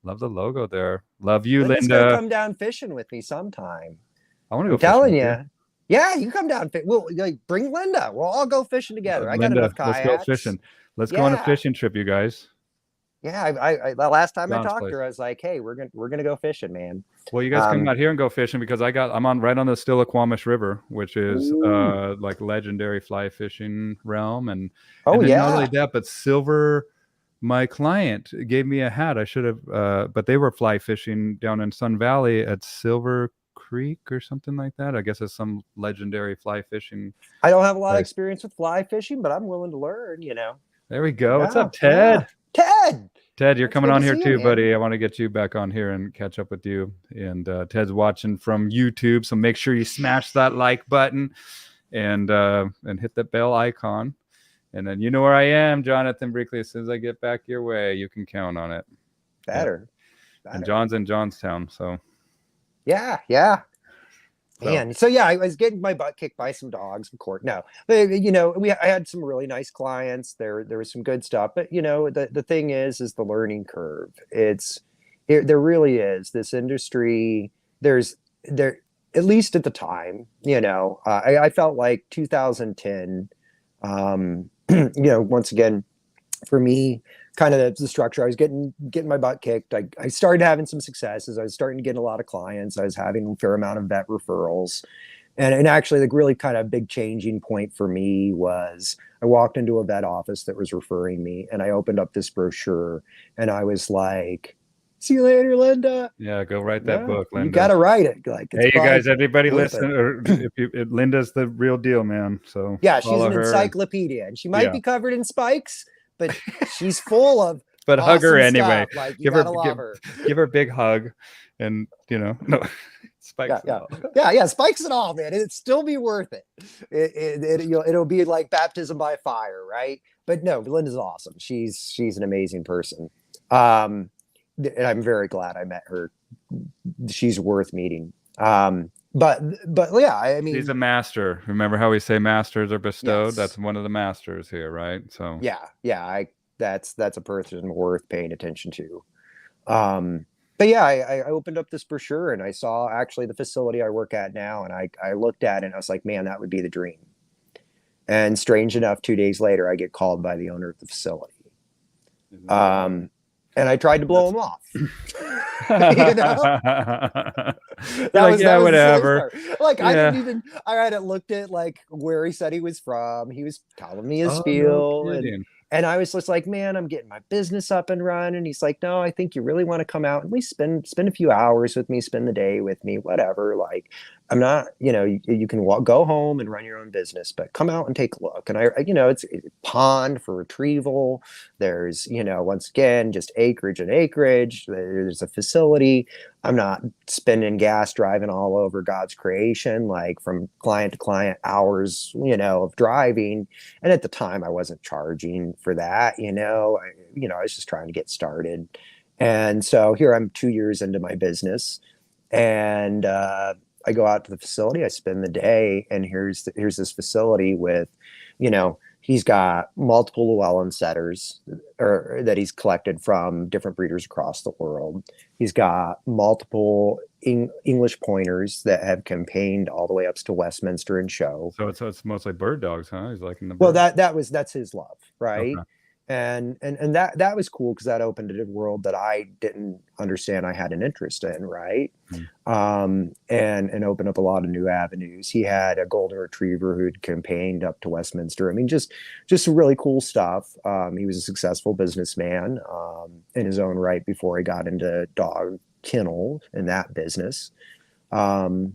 logo there. Love you, Linda's Linda. Gonna come down fishing with me sometime. I want to go. I'm telling you. Yeah, you come down. We'll bring Linda. We'll all go fishing together. I got enough kayaks. Let's go fishing. Let's go on a fishing trip, you guys. Yeah, the last time I John's talked to place. her, I was like, "Hey, we're gonna go fishing, man." Well, you guys come out here and go fishing because I'm on right on the Stillaquamish River, which is like legendary fly fishing realm, and oh then not only yeah, that, but Silver, my client, gave me a hat. I should have, but they were fly fishing down in Sun Valley at Silver Creek or something like that. I guess it's some legendary fly fishing I don't have a lot of place. experience with fly fishing, but I'm willing to learn. You know. There we go. What's Yeah, up, yeah. Ted? Ted, Ted, you're it's coming good to on here see you, too, man. buddy. I want to get you back on here and catch up with you. And Ted's watching from YouTube, so make sure you smash that like button and hit that bell icon. And then you know where I am, Jonathan Brinkley. As soon as I get back your way, you can count on it. Better. And John's in Johnstown, so Yeah. Man, so yeah, I was getting my butt kicked by some dogs, of course. No, you know, I had some really nice clients. There was some good stuff, but you know, the thing is the learning curve. There really is this industry. There at least at the time, you know, I felt like 2010. You know, once again, for me, kind of the structure. I was getting my butt kicked. I started having some successes. I was starting to get a lot of clients. I was having a fair amount of vet referrals. And actually, the really kind of big changing point for me was I walked into a vet office that was referring me, and I opened up this brochure, and I was like, "See you later, Linda." Yeah, go write that book, Linda. You got to write it. Like, hey, you guys, everybody listen. Or Linda's the real deal, man. So yeah, she's an encyclopedia, and she might be covered in spikes, but she's full of. But awesome hug her anyway. Stuff. Like, you gotta love her. Give her a big hug, and you know, no spikes. Yeah, spikes and all, man. It'd still be worth it. It'll be like baptism by fire, right? But no, Linda's awesome. She's an amazing person. And I'm very glad I met her. She's worth meeting. But yeah, I mean, she's a master. Remember how we say masters are bestowed? Yes. That's one of the masters here, right? So yeah, that's a person worth paying attention to. But yeah, I opened up this brochure and I saw actually the facility I work at now, and I looked at it and I was like, man, that would be the dream. And strange enough, 2 days later, I get called by the owner of the facility. And I tried to blow him off. You know? That was whatever. Like, I didn't even, I hadn't looked at like where he said he was from. He was telling me his spiel. No, and I was just like, man, I'm getting my business up and running. He's like, no, I think you really want to come out and at least spend a few hours with me, spend the day with me, whatever. Like, I'm not, you know, you can go home and run your own business, but come out and take a look. And you know, it's a pond for retrieval. There's, you know, once again, just acreage and acreage. There's a facility. I'm not spending gas driving all over God's creation, like from client to client, hours, you know, of driving. And at the time I wasn't charging for that, you know, I was just trying to get started. And so here I'm 2 years into my business, and I go out to the facility, I spend the day, and here's this facility with, you know, he's got multiple Llewellyn setters that he's collected from different breeders across the world. He's got multiple English pointers that have campaigned all the way up to Westminster and show. So it's mostly bird dogs, huh? He's like in the well, that's his love, right? Okay. And that was cool because that opened a world that I didn't understand I had an interest in, right? And opened up a lot of new avenues. He had a golden retriever who'd campaigned up to Westminster. I mean, just some really cool stuff. He was a successful businessman in his own right before he got into dog kennel in that business. And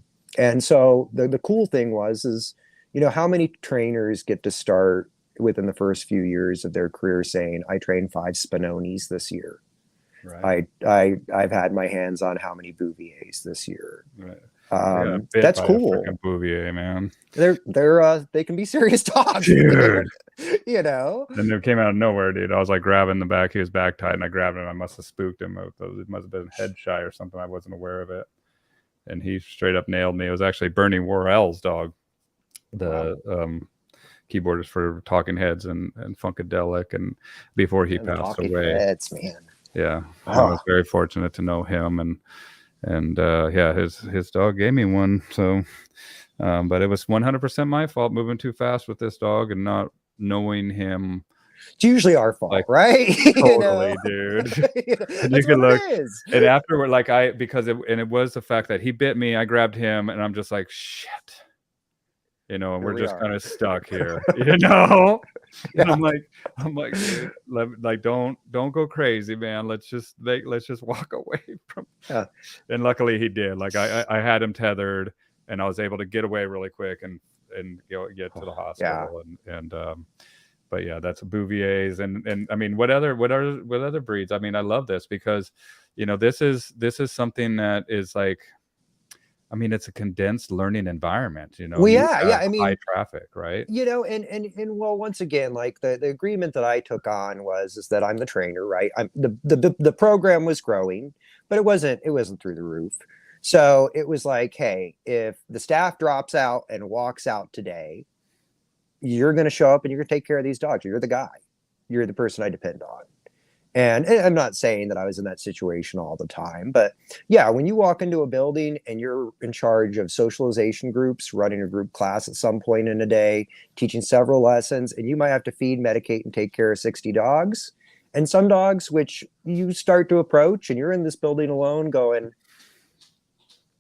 so the cool thing is, you know, how many trainers get to start within the first few years of their career saying, I trained 5 Spinonis this year. Right. I've had my hands on how many Bouviers this year. Right. That's cool. Bouvier, man. They can be serious dogs, dude. You know. And it came out of nowhere, dude. I was like grabbing the back. He was back tied, and I grabbed him. I must have spooked him. It must have been head shy or something. I wasn't aware of it. And he straight up nailed me. It was actually Bernie Worrell's dog. Keyboardist for Talking Heads and Funkadelic, and before he passed away. Heads, man. Yeah, I was very fortunate to know him, and yeah, his dog gave me one. So, but it was 100% my fault moving too fast with this dog and not knowing him It's usually our fault, like, right? totally, dude. And you That's can what look, it is. and afterward, like it was the fact that he bit me, I grabbed him, and I'm just like, shit. And Here we're we just are. kind of stuck here, And Yeah. I'm like, dude, like, don't go crazy, man. Let's just walk away from. Yeah. And luckily he did. Like I had him tethered, and I was able to get away really quick and get to the hospital. But yeah, that's Bouvier's, and I mean, what other breeds? I mean, I love this because, this is something that is like, I mean, it's a condensed learning environment, Well, yeah. I mean, high traffic, right? And well, once again, like the agreement that I took on is that I'm the trainer, right? I'm the program was growing, but it wasn't through the roof. So it was like, hey, if the staff drops out and walks out today, you're going to show up and you're going to take care of these dogs. You're the guy. You're the person I depend on. And I'm not saying that I was in that situation all the time, but yeah, when you walk into a building and you're in charge of socialization groups, running a group class at some point in a day, teaching several lessons, and you might have to feed, medicate, and take care of 60 dogs. And some dogs, which you start to approach, and you're in this building alone going,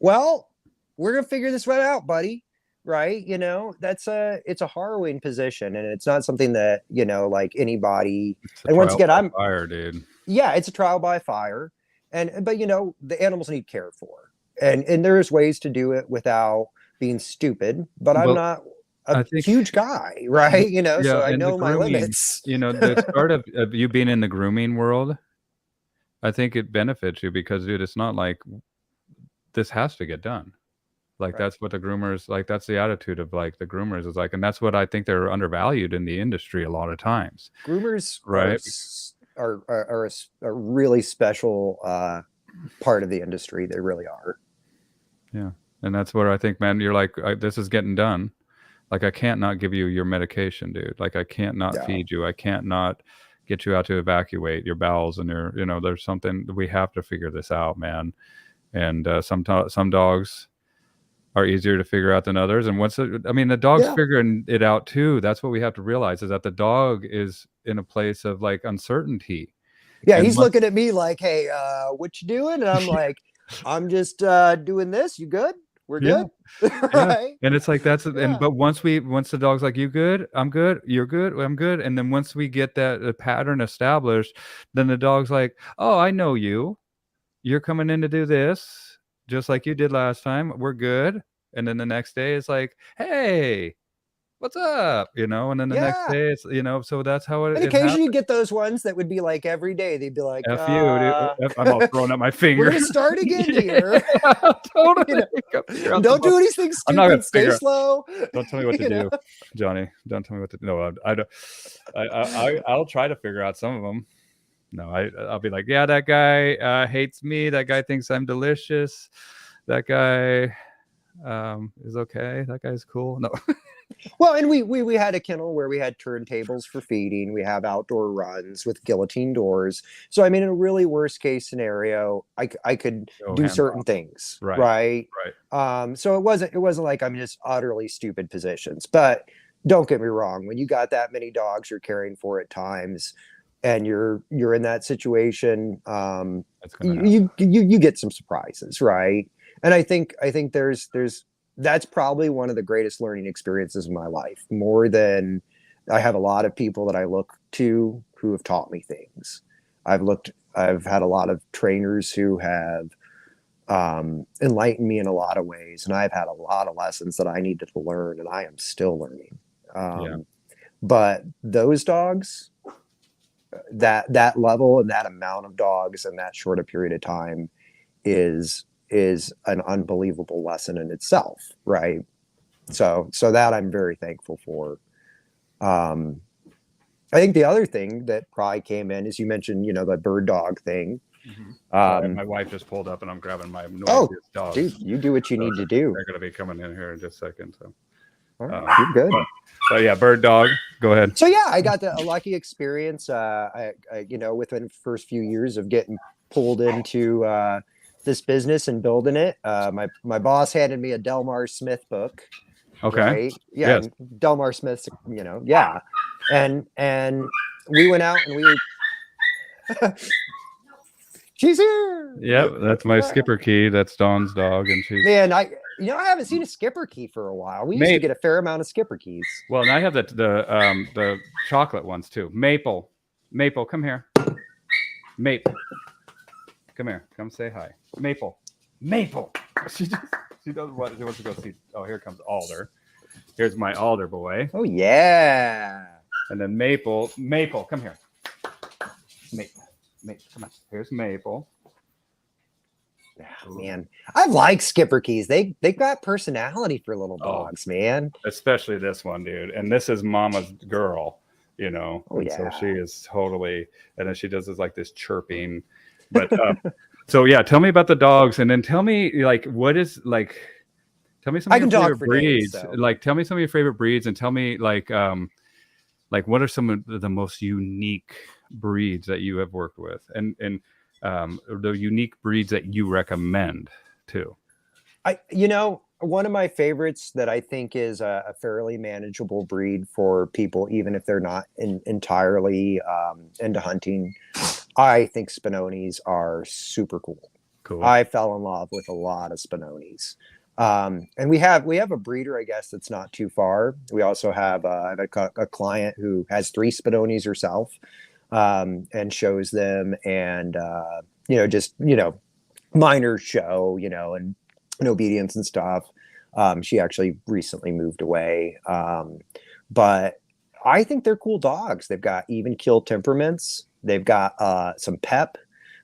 well, we're going to figure this one out, buddy. Right. It's a harrowing position, and it's not something that, like anybody. And once again, I'm fire, dude. Yeah, it's a trial by fire. But the animals need cared for. And there's ways to do it without being stupid, but I'm not a huge guy, right? So I know my limits. The start of you being in the grooming world, I think it benefits you because, dude, it's not like this has to get done. Like, that's what the groomers, like, that's the attitude of like the groomers is like, and that's what I think they're undervalued in the industry a lot of times. Groomers, right, are a really special part of the industry. They really are. Yeah, and that's where I think, man, you're like, this is getting done. Like, I can't not give you your medication, dude. Like, I can't not feed you. I can't not get you out to evacuate your bowels and your, there's something we have to figure this out, man. And some dogs are easier to figure out than others. And the dog's figuring it out too. That's what we have to realize, is that the dog is in a place of like uncertainty. Yeah. And he's looking at me like, hey, what you doing? And I'm like, I'm just doing this. You good? We're good. Right. And it's like, but once the dog's like, you good? I'm good. You're good. I'm good. And then once we get that pattern established, then the dog's like, oh, I know you. You're coming in to do this just like you did last time. We're good. And then the next day it's like, hey, what's up? And then the next day it's, so that's how it. And occasionally you get those ones that would be like every day. They'd be like, F you, dude. I'm all throwing up my finger. We're gonna start again here. Totally. Don't do anything stupid. I'm not gonna stay slow. Don't tell me what to do, Johnny. Don't tell me what to do. No, I don't. I'll try to figure out some of them. No, I'll be like, yeah, that guy hates me. That guy thinks I'm delicious. That guy is okay. That guy's cool. No. Well, and we had a kennel where we had turntables for feeding. We have outdoor runs with guillotine doors. So I mean, in a really worst case scenario, I could do certain things, right? So it wasn't like I'm just utterly stupid positions. But don't get me wrong, when you got that many dogs you're caring for at times, and you're in that situation, you get some surprises, right? And I think that's probably one of the greatest learning experiences of my life. More than I have a lot of people that I look to who have taught me things. I've had a lot of trainers who have enlightened me in a lot of ways, and I've had a lot of lessons that I needed to learn, and I am still learning. But those dogs, that level and that amount of dogs in that short a period of time is an unbelievable lesson in itself, right? So that I'm very thankful for. I think the other thing that probably came in is, you mentioned, the bird dog thing. My wife just pulled up and I'm grabbing my noisiest dog. Dude, you do what you need to do. They're going to be coming in here in just a second. So. All right, you're good. So yeah, bird dog. Go ahead. So yeah, I got a lucky experience. Within the first few years of getting pulled into this business and building it, my boss handed me a Delmar Smith book. Okay. Right? Yeah. Yes. Delmar Smith's, and we went out and we she's here. Yep, that's my Skipper Key. That's Dawn's dog, and she's man. I haven't seen a Skipper Key for a while. We used to get a fair amount of Skipper Keys. Well, and I have the chocolate ones too. Maple, come here. Maple, come here. Come say hi. Maple. She doesn't want. She wants to go see. Oh, here comes Alder. Here's my Alder boy. Oh yeah. And then Maple, come here. Maple, come on. Here's Maple. Yeah, man, I like Skipper Keys. They got personality for little dogs, man. Especially this one, dude. And this is Mama's girl, you know. Oh yeah. So she is totally. And then she does this chirping. But so yeah, tell me about the dogs, and then tell me what is Tell me some of your favorite breeds. Days, so. Tell me some of your favorite breeds, and tell me what are some of the most unique breeds that you have worked with, and the unique breeds that you recommend too. One of my favorites that I think is a fairly manageable breed for people, even if they're not entirely into hunting. I think Spinonis are super cool. Cool. I fell in love with a lot of Spinonis. And we have a breeder, I guess, that's not too far. We also have I have a client who has 3 Spinonis herself, and shows them, and minor show, and obedience and stuff. She actually recently moved away, but I think they're cool dogs. They've got even keel temperaments. They've got some pep.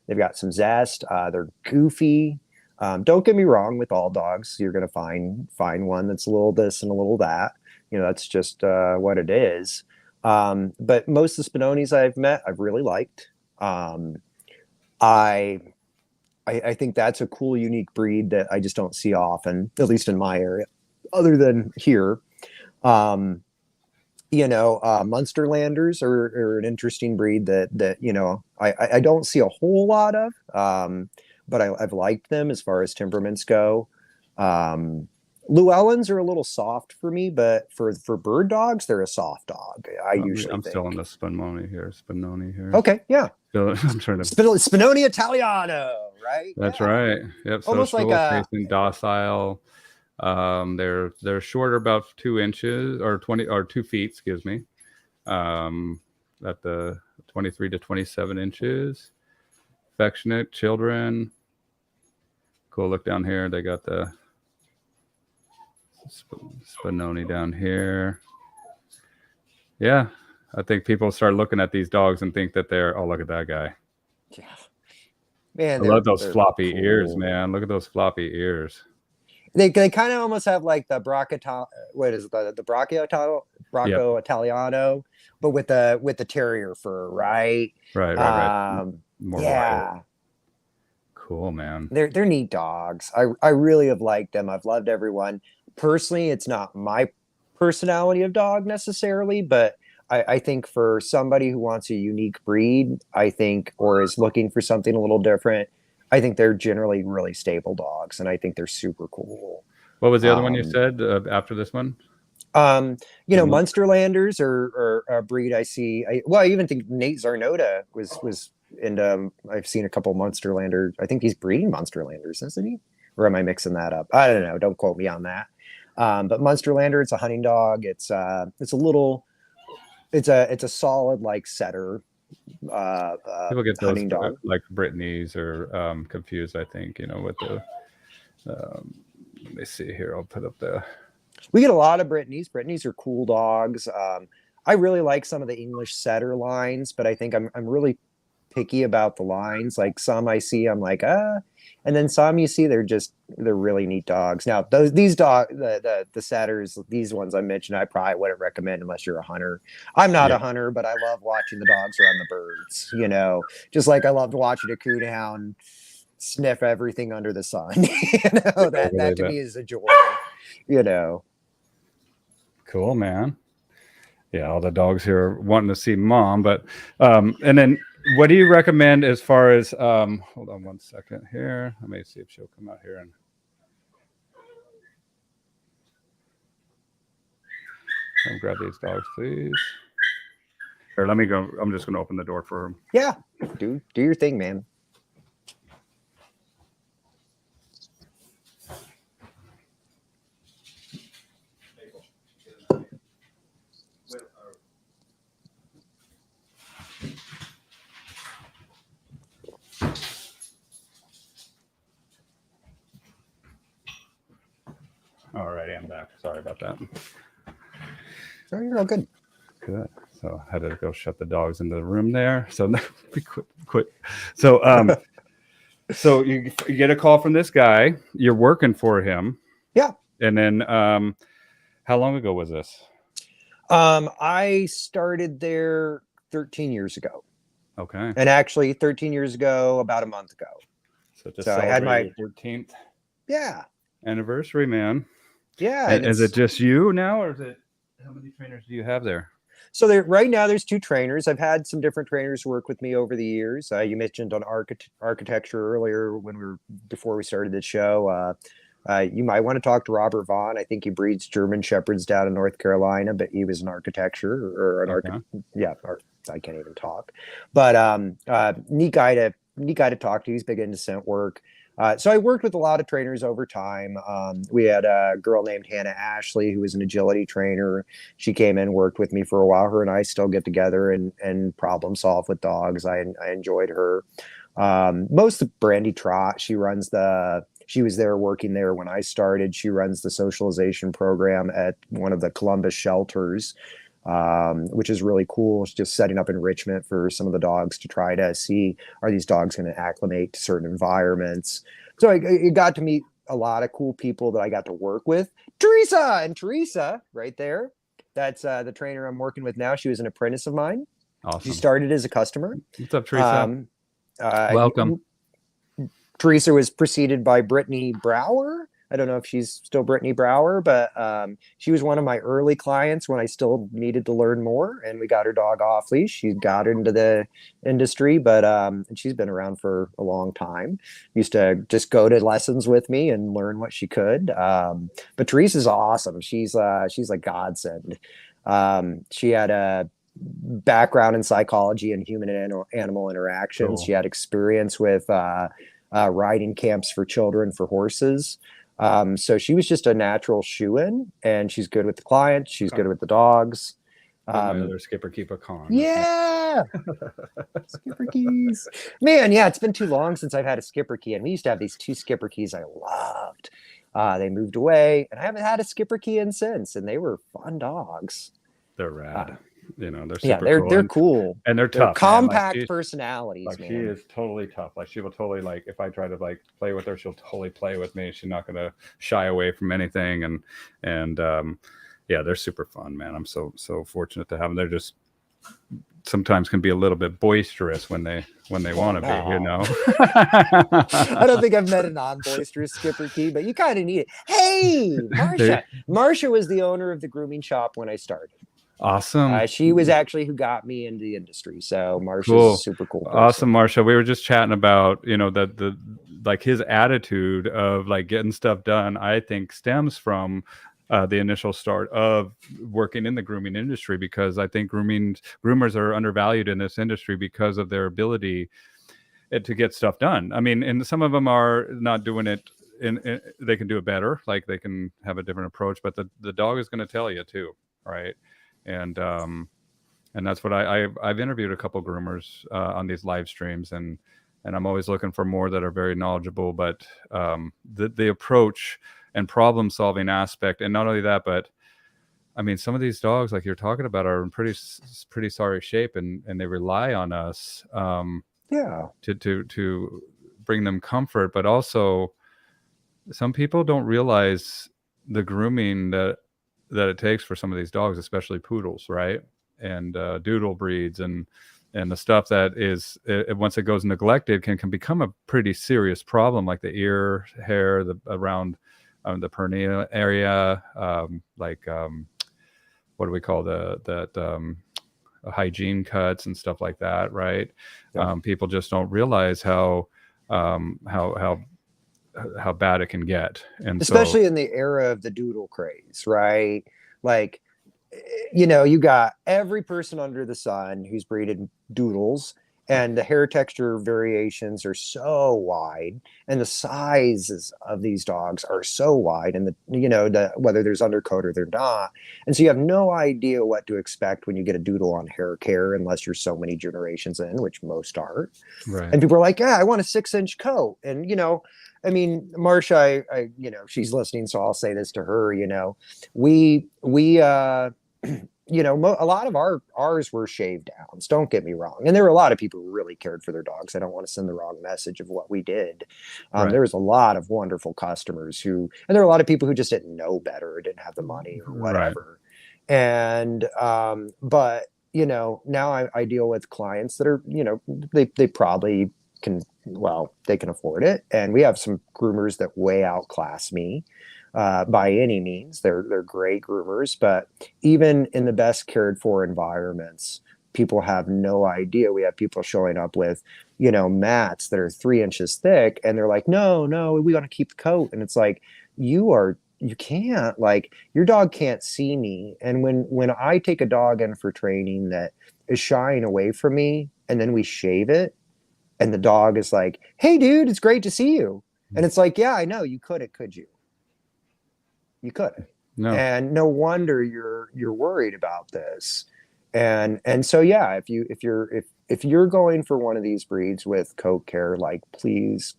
They've got some zest. They're goofy. Don't get me wrong, with all dogs, you're going to find one that's a little this and a little that. That's just what it is. But most of the Spinonis I've met, I've really liked. I think that's a cool, unique breed that I just don't see often, at least in my area, other than here. Munsterlanders are an interesting breed that I don't see a whole lot of, but I've liked them as far as temperaments go. Llewellyns are a little soft for me, but for bird dogs, they're a soft dog. I'm still on the Spinoni here. Okay, yeah. I'm trying to Spinoni Italiano, right? That's right. Yep. Almost social, like facing, docile. They're shorter, about 2 inches or 2 feet, excuse me. At the 23 to 27 inches. Affectionate children. Cool. Look down here. They got the Spinoni down here. Yeah, I think people start looking at these dogs and think that they're, oh, look at that guy. Yeah, man. I love those floppy ears, man. Look at those floppy ears. They kind of almost have like the Braccio. What is it, the Braccio Italiano, but with the terrier fur, right? Right. Yeah. White. Cool, man. They're neat dogs. I really have liked them. I've loved everyone. Personally, it's not my personality of dog necessarily, but I think for somebody who wants a unique breed, or is looking for something a little different, I think they're generally really stable dogs, and I think they're super cool. What was the other one you said after this one? Munsterlanders are a breed I see. I even think Nate Zarnota was into. I've seen a couple Munsterlanders. I think he's breeding Munsterlanders, isn't he? Or am I mixing that up? I don't know. Don't quote me on that. But Munsterlander, it's a hunting dog. It's a solid setter. People get those dog. Like Brittany's or confused, I think, with the let me see here. I'll put up we get a lot of Brittany's. Brittany's are cool dogs. I really like some of the English setter lines, but I think I'm really picky about the lines. Like some I see, I'm like, and then some you see they're really neat dogs. Now these the setters, these ones I mentioned, I probably wouldn't recommend unless you're a hunter. I'm not a hunter, but I love watching the dogs around the birds, just like I loved watching a coonhound sniff everything under the sun. That to me is a joy. Cool, man. Yeah, all the dogs here are wanting to see mom, but and then what do you recommend as far as hold on one second here. Let me see if she'll come out here and grab these dogs, please. Here, let me go. I'm just going to open the door for him. Yeah, do your thing, man. All right, I'm back. Sorry about that. Oh, you're all good. Good. So I had to go shut the dogs into the room there. So be quick. So so you get a call from this guy. You're working for him. Yeah. And then how long ago was this? I started there 13 years ago. Okay. And actually 13 years ago, about a month ago. So I had my 13th anniversary, man. Yeah. And is it just you now, or is it, how many trainers do you have there? So right now there's 2 trainers. I've had some different trainers work with me over the years. You mentioned on architecture earlier before we started the show. You might want to talk to Robert Vaughn. I think he breeds German Shepherds down in North Carolina, but he was an architecture or an architect. Yeah, I can't even talk. But neat guy to talk to. He's big into scent work. So I worked with a lot of trainers over time. We had a girl named Hannah Ashley, who was an agility trainer. She came in, worked with me for a while. Her and I still get together and problem solve with dogs. I enjoyed her. Most of Brandy Trott, she was there working there when I started. She runs the socialization program at one of the Columbus shelters, which is really cool. It's just setting up enrichment for some of the dogs to try to see, are these dogs going to acclimate to certain environments? So I got to meet a lot of cool people that I got to work with. Teresa, right there. That's the trainer I'm working with now. She was an apprentice of mine. Awesome. She started as a customer. What's up, Teresa? Welcome. Teresa was preceded by Brittany Brower. I don't know if she's still Brittany Brower, but she was one of my early clients when I still needed to learn more, and we got her dog off leash. She got into the industry, but and she's been around for a long time. Used to just go to lessons with me and learn what she could. But Teresa's awesome. She's a godsend. She had a background in psychology and human and animal interactions. Cool. She had experience with riding camps for children for horses. So she was just a natural shoe-in, and she's good with the clients. She's good with the dogs. Another Skipper Keeper Con. Yeah. Skipper keys. Man, yeah, it's been too long since I've had a Skipper key. And we used to have these 2 Skipper keys I loved. They moved away, and I haven't had a Skipper key in since, and they were fun dogs. They're rad. They're super cool. They're cool. And they're tough. Compact personalities, man. She is totally tough. Like, she will totally, like, if I try to like play with her, she'll totally play with me. She's not gonna shy away from anything. And yeah, they're super fun, man. I'm so fortunate to have them. They're just sometimes can be a little bit boisterous when they want to be, you know. I don't think I've met a non-boisterous Skipper key, but you kind of need it. Hey, Marsha. Marsha was the owner of the grooming shop when I started. Awesome. She was actually who got me into the industry. So Marsha's super cool person. Awesome, Marsha. We were just chatting about, you know, the like his attitude of like getting stuff done, I think stems from the initial start of working in the grooming industry, because I think groomers are undervalued in this industry because of their ability to get stuff done. I mean, and some of them are not doing it they can do it better. Like, they can have a different approach, but the dog is going to tell you too. Right. And that's what I've interviewed a couple groomers on these live streams, and I'm always looking for more that are very knowledgeable, but the approach and problem solving aspect. And not only that, but I mean, some of these dogs, like you're talking about, are in pretty sorry shape, and they rely on us to bring them comfort. But also, some people don't realize the grooming that it takes for some of these dogs, especially poodles, right? And doodle breeds and the stuff that is, once it goes neglected, can become a pretty serious problem, like the ear hair, around the perineal area, what do we call that hygiene cuts and stuff like that, right? Yeah. People just don't realize how bad it can get, and especially in the era of the doodle craze, right? Like, you got every person under the sun who's breeded doodles, and the hair texture variations are so wide, and the sizes of these dogs are so wide, and the whether there's undercoat or they're not, and so you have no idea what to expect when you get a doodle on hair care unless you're so many generations in, which most aren't. Right. And people are like, yeah, I want a 6-inch coat. And I mean, Marcia, she's listening, so I'll say this to her. We a lot of ours were shaved downs. Don't get me wrong, and there were a lot of people who really cared for their dogs. I don't want to send the wrong message of what we did. Right. There was a lot of wonderful customers and there were a lot of people who just didn't know better, or didn't have the money, or whatever. Right. And but now I deal with clients that are they probably can, well, they can afford it, and we have some groomers that way outclass me. By any means, they're great groomers, but even in the best cared for environments, people have no idea. We have people showing up with mats that are 3 inches thick, and they're like, no, we want to keep the coat. And it's like, you can't, like, your dog can't see me. And when I take a dog in for training that is shying away from me, and then we shave it, and the dog is like, hey dude, it's great to see you. And it's like, yeah, I know, you couldn't, could you? You couldn't. No. And no wonder you're worried about this. And so, yeah, if you're going for one of these breeds with coat care, like, please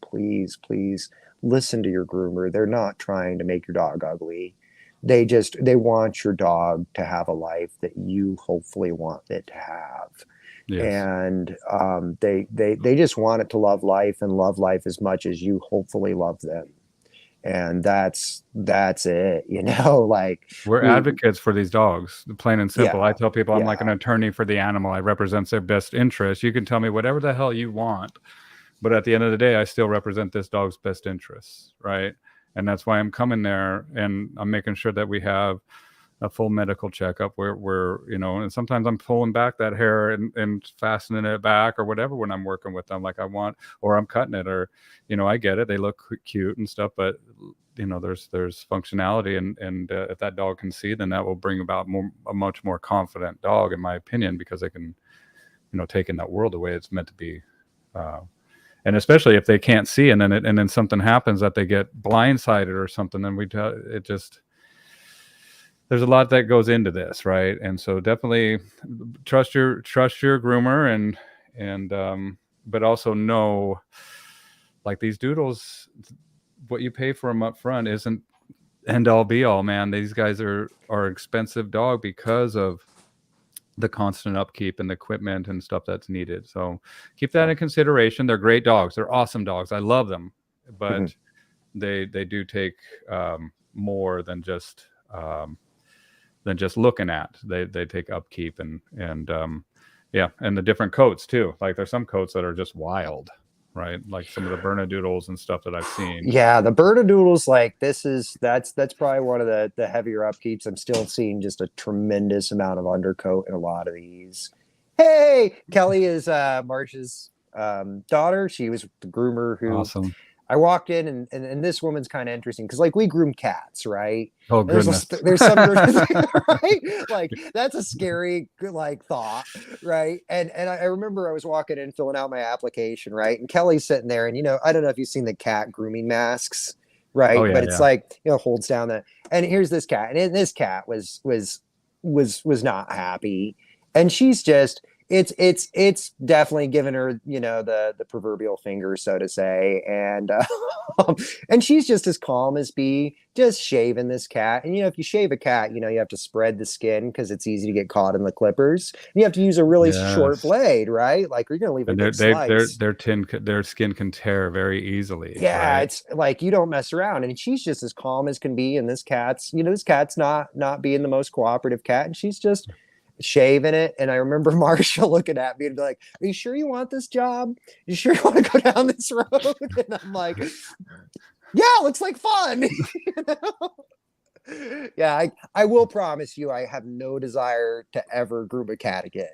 listen to your groomer. They're not trying to make your dog ugly. They want your dog to have a life that you hopefully want it to have. Yes. And they just want it to love life, and love life as much as you hopefully love them. And that's it, like, we're advocates for these dogs, plain and simple. Yeah, I tell people I'm like an attorney for the animal. I represent their best interest. You can tell me whatever the hell you want, but at the end of the day, I still represent this dog's best interests, right? And that's why I'm coming there, and I'm making sure that we have a full medical checkup where and sometimes I'm pulling back that hair and fastening it back or whatever when I'm working with them, like I want, or I'm cutting it, or I get it, they look cute and stuff, but there's functionality, and if that dog can see, then that will bring about a much more confident dog, in my opinion, because they can take in that world the way it's meant to be. And especially if they can't see, and then something happens that they get blindsided or something, then there's a lot that goes into this, right? And so definitely trust your groomer, and but also know, like, these doodles, what you pay for them up front isn't end all be all, man. These guys are expensive dog because of the constant upkeep and the equipment and stuff that's needed. So keep that in consideration. They're great dogs. They're awesome dogs. I love them, but they do take more than just looking at. They take upkeep and the different coats too. Like, there's some coats that are just wild, right? Like some of the Bernedoodles and stuff that I've seen. Yeah, the Bernedoodles, like, that's probably one of the heavier upkeeps. I'm still seeing just a tremendous amount of undercoat in a lot of these. Hey, Kelly is Marcia's daughter. She was the groomer who. Awesome. I walked in, and this woman's kind of interesting, because, like, we groom cats, right? Oh, goodness. There's some right? Like, that's a scary, like, thought, right? And I remember I was walking in, filling out my application, right? And Kelly's sitting there, and I don't know if you've seen the cat grooming masks, right? Oh, yeah, but it's like, holds down and here's this cat, and this cat was not happy, and she's just. It's definitely given her, the proverbial finger, so to say. And she's just as calm as be, just shaving this cat. And, if you shave a cat, you have to spread the skin because it's easy to get caught in the clippers. And you have to use a really short blade, right? Like, you're going to leave a big slice. Their skin can tear very easily. Yeah, right? It's like, you don't mess around. And she's just as calm as can be. And this cat's not being the most cooperative cat. And she's just shaving it. And I remember Marcia looking at me and be like, are you sure you want this job? You sure you want to go down this road? And I'm like, yeah, looks like fun. Yeah, I will promise you, I have no desire to ever groom a cat again.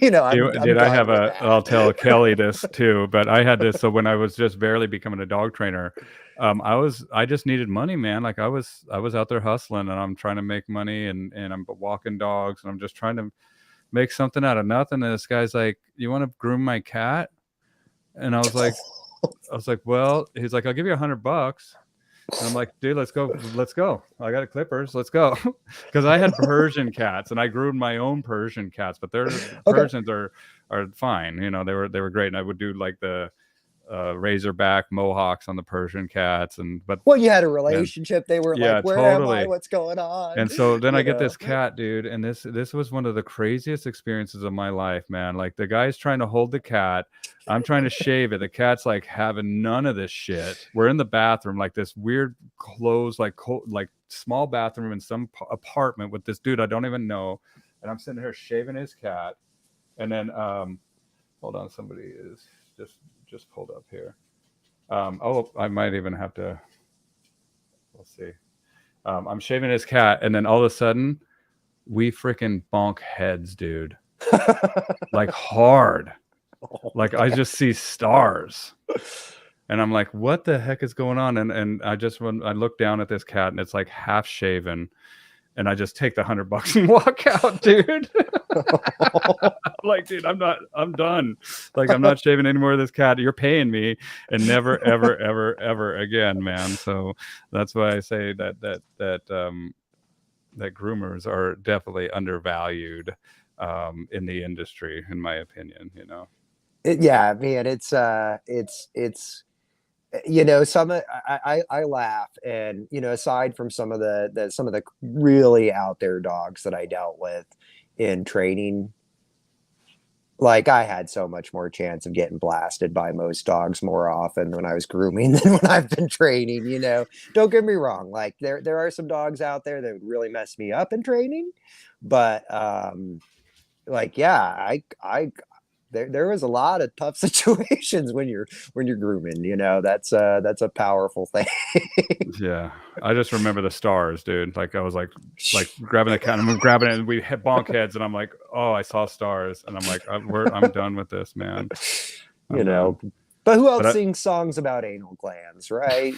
I'm I done have with that. I'll tell Kelly this too, but I had this. So when I was just barely becoming a dog trainer, I just needed money, man. Like I was out there hustling, and I'm trying to make money, and I'm walking dogs, and I'm just trying to make something out of nothing. And this guy's like, "You want to groom my cat?" And I was like, well, he's like, "I'll give you $100." And I'm like, "Dude, let's go. I got clippers. Let's go." Because I had Persian cats, and I groomed my own Persian cats, but Persians are fine. They were great. And I would do like the razorback mohawks on the Persian cats, well, you had a relationship. They were like, yeah, where am I? totally. What's going on? And so then I get this cat, dude, and this was one of the craziest experiences of my life, man. Like the guy's trying to hold the cat, I'm trying to shave it. The cat's like having none of this shit. We're in the bathroom, like this weird closed, like small bathroom in some apartment with this dude I don't even know, and I'm sitting here shaving his cat, and then hold on, somebody is just pulled up here. Oh, I might even have to. Let's see. I'm shaving his cat, and then all of a sudden, we freaking bonk heads, dude. Like hard. Like I just see stars. And I'm like, what the heck is going on? And I look down at this cat, and it's like half shaven. And I just take the $100 and walk out, dude. Like, dude, I'm done. Like, I'm not shaving any more of this cat. You're paying me, and never, ever, ever, ever again, man. So that's why I say that groomers are definitely undervalued in the industry, in my opinion. Yeah, man, it's some I laugh, and aside from some of the really out there dogs that I dealt with in training, like I had so much more chance of getting blasted by most dogs more often when I was grooming than when I've been training. Don't get me wrong, like there are some dogs out there that would really mess me up in training, but like yeah, there was a lot of tough situations when you're grooming. That's a powerful thing. Yeah, I just remember the stars, dude. Like I was like grabbing the cat, and I'm grabbing it, and we hit bonk heads, and I'm like, oh, I saw stars, and I'm like, I'm done with this, man. But who else sings songs about anal glands, right?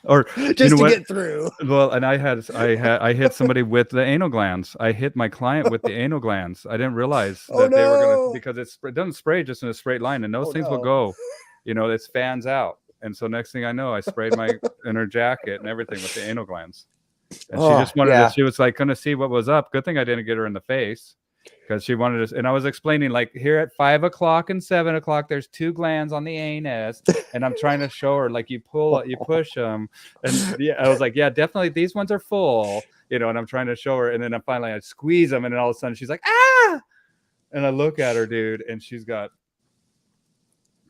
Or just to get through. Well, and I hit somebody with the anal glands. I hit my client with the anal glands. I didn't realize that they were gonna, because it doesn't spray just in a straight line, and those things will go, it fans out. And so next thing I know, I sprayed my in her jacket and everything with the anal glands. And she just wanted to, she was like gonna see what was up. Good thing I didn't get her in the face, because she wanted to. And I was explaining, like, here at 5 o'clock and 7 o'clock, there's 2 glands on the anus, and I'm trying to show her, like, you push them, and yeah, I was like, yeah, definitely these ones are full, and I'm trying to show her, and then I squeeze them, and then all of a sudden she's like, ah, and I look at her, dude, and she's got.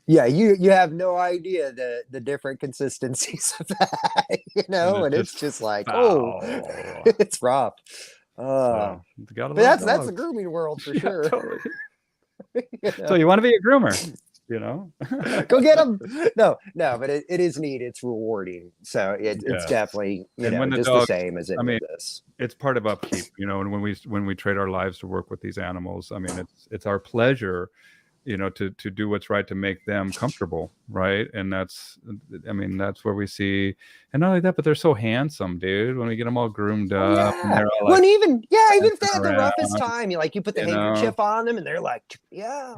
Yeah, you have no idea the different consistencies of that, and it's just like, foul. Oh, it's rough. But that's the grooming world for sure. Totally. So you want to be a groomer, go get them. No, but it is neat. It's rewarding. So it's definitely just the same as this. It's part of upkeep, and when we trade our lives to work with these animals, I mean, it's our pleasure, to do what's right to make them comfortable, right? And that's where we see, and not only that, but they're so handsome, dude. When we get them all groomed up, and they're all like, even if they have the roughest time, you put the handkerchief on them, and they're like, yeah,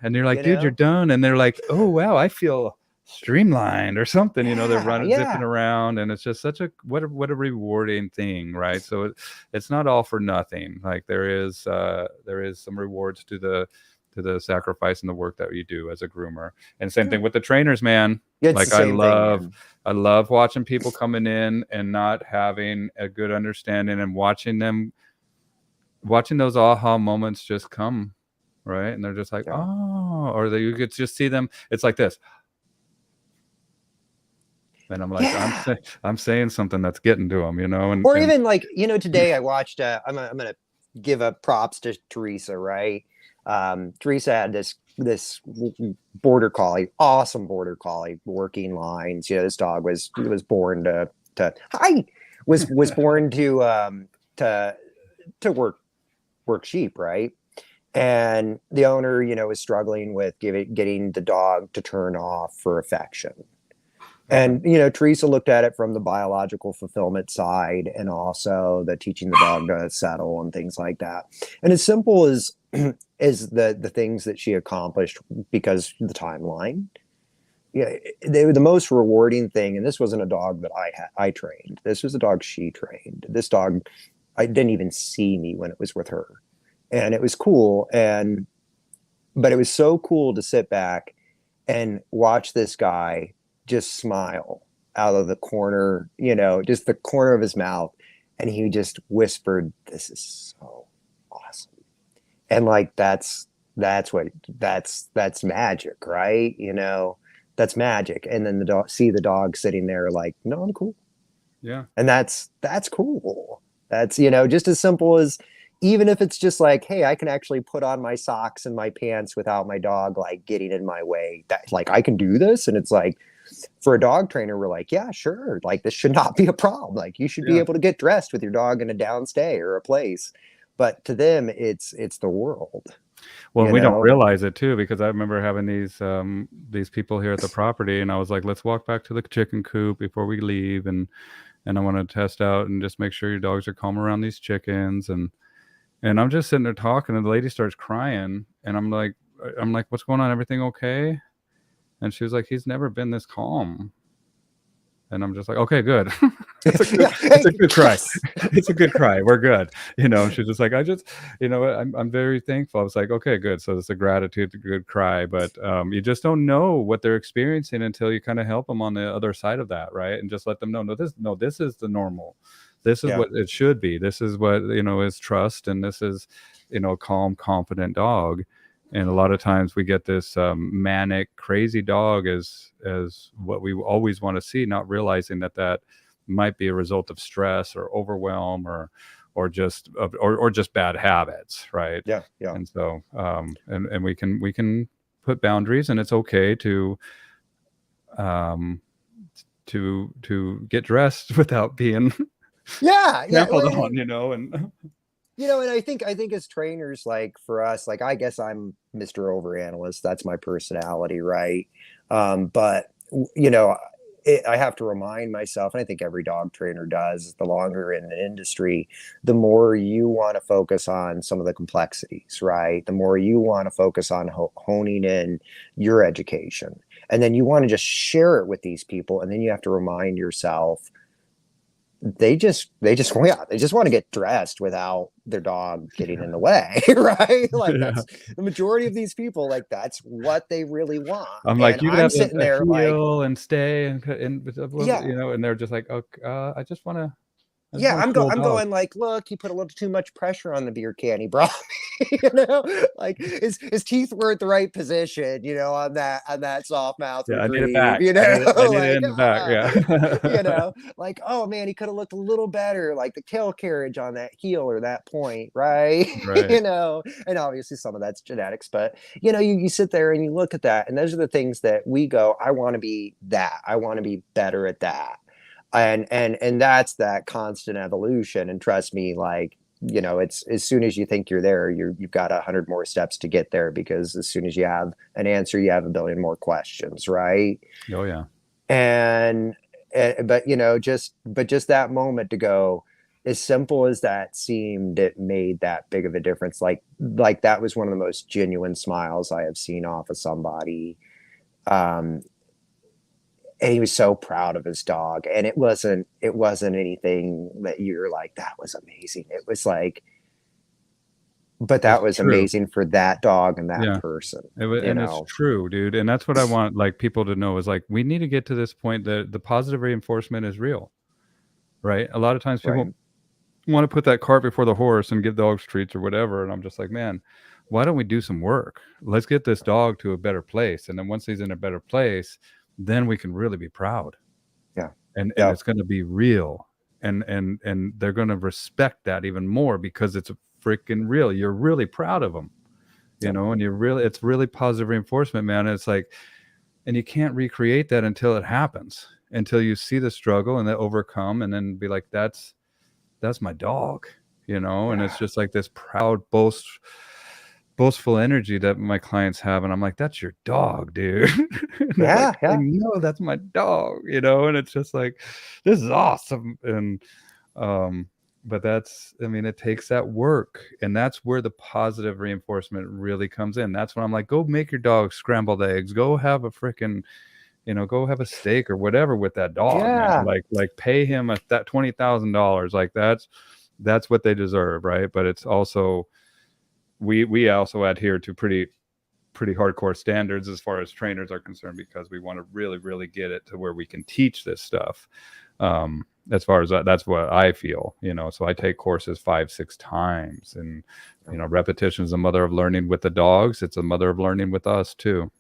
and you're like, dude, you're done, and they're like, oh wow, I feel streamlined or something. They're running, zipping around, and it's just such a what a rewarding thing, right? So it's not all for nothing. Like there is some rewards to the sacrifice and the work that you do as a groomer. And same thing with the trainers, man. Like I love watching people coming in and not having a good understanding, and watching those aha moments just come, right? And they're just like, oh, or you could just see them. It's like this. And I'm like, I'm saying something that's getting to them, or even like, today I watched, I'm going to give up props to Teresa, right? Teresa had this border collie, awesome border collie, working lines. This dog was born was born to work sheep, right? And the owner, was struggling with getting the dog to turn off for affection. Okay. And Teresa looked at it from the biological fulfillment side, and also the teaching the dog to settle and things like that. And as simple as the things that she accomplished, because the timeline, yeah, they were the most rewarding thing. And this wasn't a dog that I trained. This was a dog she trained. This dog, I didn't even see me when it was with her, and it was cool. But it was so cool to sit back and watch this guy just smile out of the corner, just the corner of his mouth. And he just whispered, "This is so awesome." And like, that's magic, right? That's magic. And then see the dog sitting there like, "No, I'm cool." Yeah. And that's cool. That's, just as simple as, even if it's just like, hey, I can actually put on my socks and my pants without my dog like getting in my way. That, like, I can do this. And it's like, for a dog trainer, we're like, yeah, sure. Like, this should not be a problem. Like, you should be able to get dressed with your dog in a downstay or a place. But to them, it's the world. Well, we don't realize it too, because I remember having these people here at the property, and I was like, let's walk back to the chicken coop before we leave, and I want to test out and just make sure your dogs are calm around these chickens. And I'm just sitting there talking, and the lady starts crying, and I'm like, what's going on? Everything okay? And she was like, he's never been this calm. And I'm just like, okay, good. It's a good cry. It's a good cry. We're good. She's just like, I'm very thankful. I was like, okay, good. So it's a gratitude, a good cry. But you just don't know what they're experiencing until you kind of help them on the other side of that, right? And just let them know, this is the normal. This is what it should be. This is what, is trust. And this is, a calm, confident dog. And a lot of times we get this manic, crazy dog as what we always want to see, not realizing that might be a result of stress or overwhelm or just bad habits, right? Yeah. And so and we can put boundaries, and it's okay to get dressed without being trampled on, and and I think as trainers, like for us, like, I guess I'm Mr. Overanalyst. That's my personality, right? But I have to remind myself, and I think every dog trainer does, the longer in the industry, the more you want to focus on some of the complexities, right? The more you want to focus on honing in your education. And then you want to just share it with these people. And then you have to remind yourself, they just want to get dressed without their dog getting in the way, right? Like, that's the majority of these people, like, that's what they really want. I'm like, and you I'm have sitting a there like, and stay and and they're just like, okay, I just want to. I'm going like, look, you put a little too much pressure on the beer can he brought me. Like, his teeth were at the right position, on that soft mouth I need retrieve, it back. I need it in the back. Yeah. Like, oh man, he could have looked a little better, like the tail carriage on that heel or that point, right? Right. And obviously some of that's genetics, but you sit there and you look at that, and those are the things that we go, I want to be that. I want to be better at that. And that's that constant evolution. And trust me, like, it's, as soon as you think you're there, you've got 100 more steps to get there, because as soon as you have an answer, you have a billion more questions, right? Oh yeah. And but just that moment to go, as simple as that seemed, it made that big of a difference. Like that was one of the most genuine smiles I have seen off of somebody. And he was so proud of his dog, and it wasn't anything that you're like, that was amazing. It was like, but that was amazing for that dog and that person. And it's true, dude. And that's what I want, like, people to know, is like, we need to get to this point that the positive reinforcement is real, right? A lot of times people want to put that cart before the horse and give dogs treats or whatever. And I'm just like, man, why don't we do some work? Let's get this dog to a better place. And then once he's in a better place, then we can really be proud. And it's going to be real. And they're going to respect that even more, because it's freaking real. You're really proud of them, and it's really positive reinforcement, man. And it's like, and you can't recreate that until it happens, until you see the struggle and the overcome, and then be like, that's my dog, and it's just like this proud boast, boastful energy that my clients have, and I'm like, "That's your dog, dude." And they're like, Yeah, "I yeah. know, that's my dog," and it's just like, "This is awesome." And but I mean, it takes that work, and that's where the positive reinforcement really comes in. That's when I'm like, "Go make your dog scrambled eggs. Go have a freaking, go have a steak or whatever with that dog, man. Yeah. Like pay him that $20,000. Like that's what they deserve, right?" But it's also we also adhere to pretty hardcore standards as far as trainers are concerned, because we want to really, really get it to where we can teach this stuff. As far as that's what I feel, so I take courses 5-6 times, and repetition is the mother of learning with the dogs. It's a mother of learning with us too.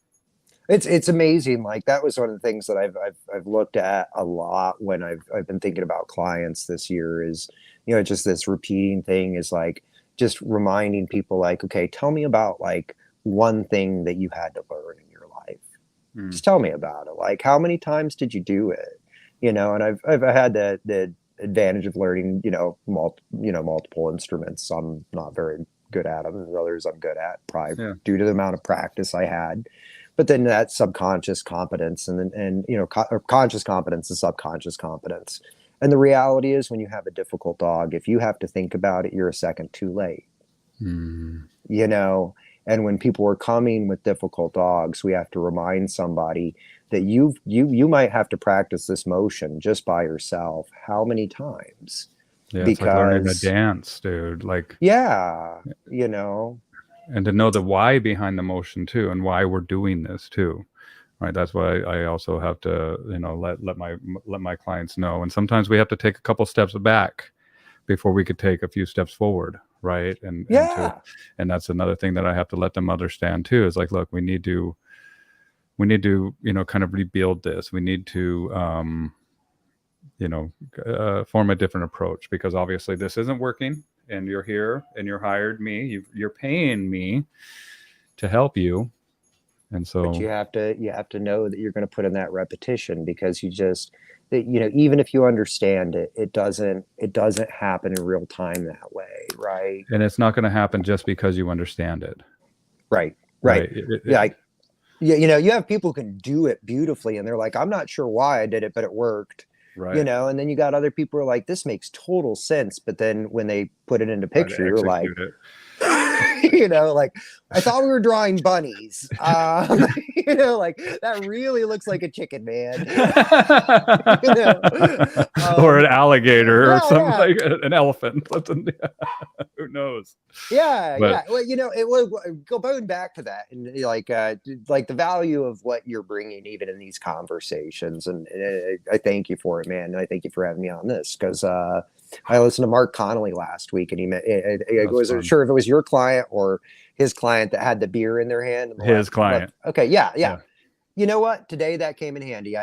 It's amazing. Like that was one of the things that I've looked at a lot when I've been thinking about clients this year is, just this repeating thing is like just reminding people like, okay, tell me about like one thing that you had to learn in your life. Just tell me about it. Like how many times did you do it? And I've had the advantage of learning, multiple instruments. I'm not very good at them, and others I'm good at, probably due to the amount of practice I had. But then that subconscious competence or conscious competence and subconscious competence. And the reality is when you have a difficult dog, if you have to think about it, you're a second too late. And when people are coming with difficult dogs, we have to remind somebody that you might have to practice this motion just by yourself. How many times? Yeah, it's like learning to dance, dude. Like, yeah, and to know the why behind the motion too, and why we're doing this too, right? That's why I also have to, let my clients know. And sometimes we have to take a couple steps back before we could take a few steps forward, right? And that's another thing that I have to let them understand too, is like, look, we need to kind of rebuild this. We need to form a different approach, because obviously this isn't working, and you're here and you're hired me, you're paying me to help you. And so, but you have to know that you're going to put in that repetition, because even if you understand it, it doesn't happen in real time that way, right? And it's not going to happen just because you understand it. Right. You have people who can do it beautifully, and they're like, I'm not sure why I did it, but it worked. Right. And then you got other people who are like, this makes total sense, but then when they put it into picture, you're like, like, I thought we were drawing bunnies. Like that really looks like a chicken, man. Or an alligator or something, like an elephant. Who knows? Yeah. Well, it will go back to that, and like the value of what you're bringing even in these conversations. And I thank you for it, man. And I thank you for having me on this, because I listened to Mark Connolly last week, and I wasn't sure if it was your client or his client that had the beer in their hand. His client. Okay. Yeah. You know what? Today that came in handy.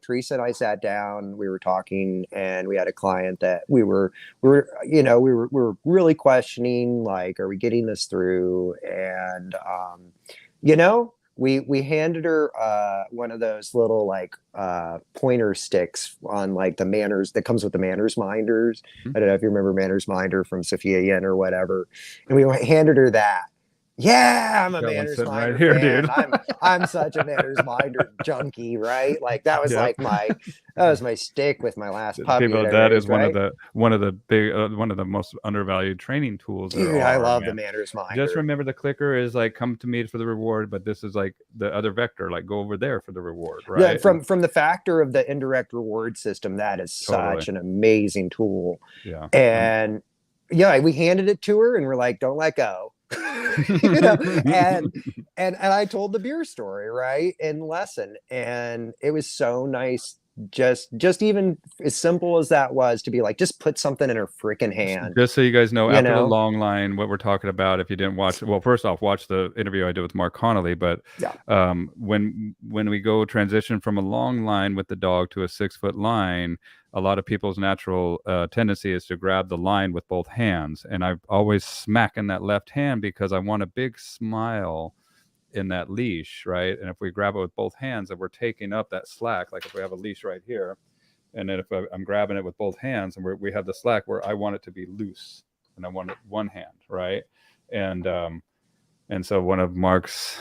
Teresa and I sat down, we were talking, and we had a client that we were really questioning, like, are we getting this through? And, we handed her one of those little like pointer sticks on like the manners that comes with the manners minders. I don't know if you remember Manners Minder from Sophia Yen or whatever. And we handed her that. Yeah, I'm a Manners Minder right here, fan. dude. I'm such a Manners Minder junkie, right? Like that was like my stick with my last puppy. That is one of the most undervalued training tools. Dude, I love the Manners Minder. Just remember, the clicker is like, come to me for the reward, but this is like the other vector, like go over there for the reward, right? Yeah, from the factor of the indirect reward system, that is such an amazing tool. Yeah. And we handed it to her, and we're like, don't let go. And I told the beer story, right, in lesson, and it was so nice, just even as simple as that was, to be like, just put something in her freaking hand. Just so you guys know, after the long line, what we're talking about, if you didn't watch, well, first off, watch the interview I did with Mark Connolly. But when we go transition from a long line with the dog to a 6-foot line, a lot of people's natural tendency is to grab the line with both hands. And I always smack in that left hand, because I want a big smile in that leash, right? And if we grab it with both hands, and we're taking up that slack, like if we have a leash right here, and then if I'm grabbing it with both hands, and we have the slack where I want it to be loose, and I want it one hand, right? And And so one of Mark's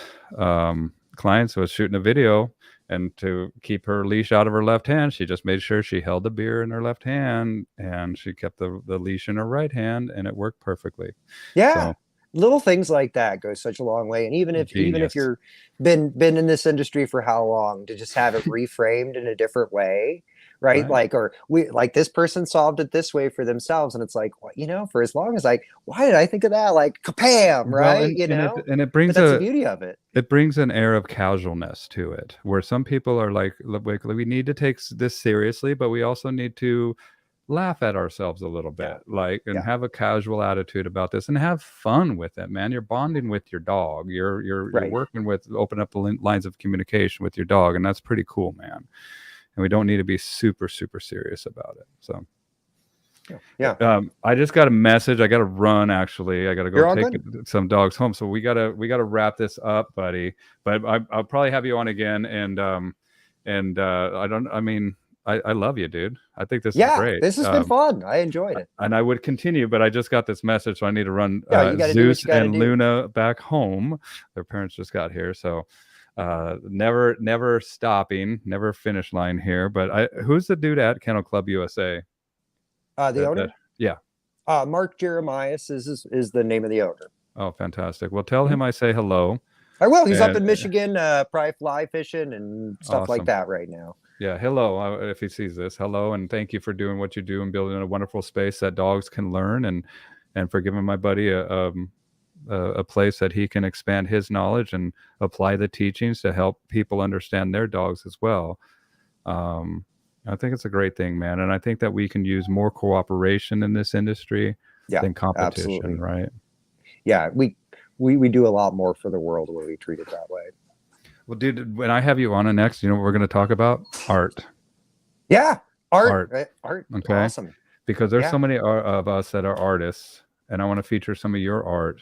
clients was shooting a video, and to keep her leash out of her left hand, she just made sure she held the beer in her left hand, and she kept the leash in her right hand, and it worked perfectly. Yeah. So Little things like that go such a long way. And even if genius. you're been in this industry for how long, to just have it reframed in a different way, right? Right. Like, or we like this person solved it this way for themselves, and it's like, well, for as long as why did I think of that? Like, kapam, Well, right? it But brings that's the beauty of it. it brings an air of casualness to it, where some people are like, we need to take this seriously, but we also need to laugh at ourselves a little Yeah. bit, like, and Yeah. have a casual attitude about this and have fun with it, man. You're bonding with your dog. You're Right. working with, open up the lines of communication with your dog, and that's pretty cool, man. And we don't need to be super, super serious about it. So Yeah. I just got a message. I got to run. Actually, I got to go You're all take good. some dogs home. So we gotta wrap this up, buddy. But I'll probably have you on again. And I don't. I mean, I love you, dude. I think this is Yeah. great. This has been fun. I enjoyed it. And I would continue, but I just got this message, so I need to run Yeah, you got to do what Zeus you got to and do. Luna back home. Their parents just got here, so never stopping, never finish line here. But who's the dude at Kennel Club USA? The owner, Yeah. Mark Jeremias is the name of the owner. Oh, fantastic. Well, tell him I say hello. I will. He's up And in Michigan, probably fly fishing and stuff like awesome. that right now. Yeah, hello. If he sees this, hello, and thank you for doing what you do and building a wonderful space that dogs can learn, and for giving my buddy a place that he can expand his knowledge and apply the teachings to help people understand their dogs as well. I think it's a great thing, man, and I think that we can use more cooperation in this industry than competition, absolutely. right? Yeah, we do a lot more for the world when we treat it that way. Well, dude, when I have you on next, you know what we're going to talk about? Art. Yeah, art. Okay. Awesome. Because there's so many of us that are artists, and I want to feature some of your art,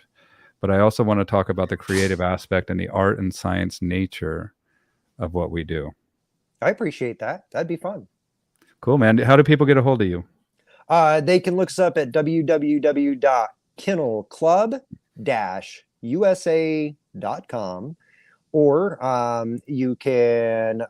but I also want to talk about the creative aspect and the art and science nature of what we do. I appreciate that. That'd be fun. Cool, man. How do people get a hold of you? They can look us up at www.kennelclub-usa.com, or you can,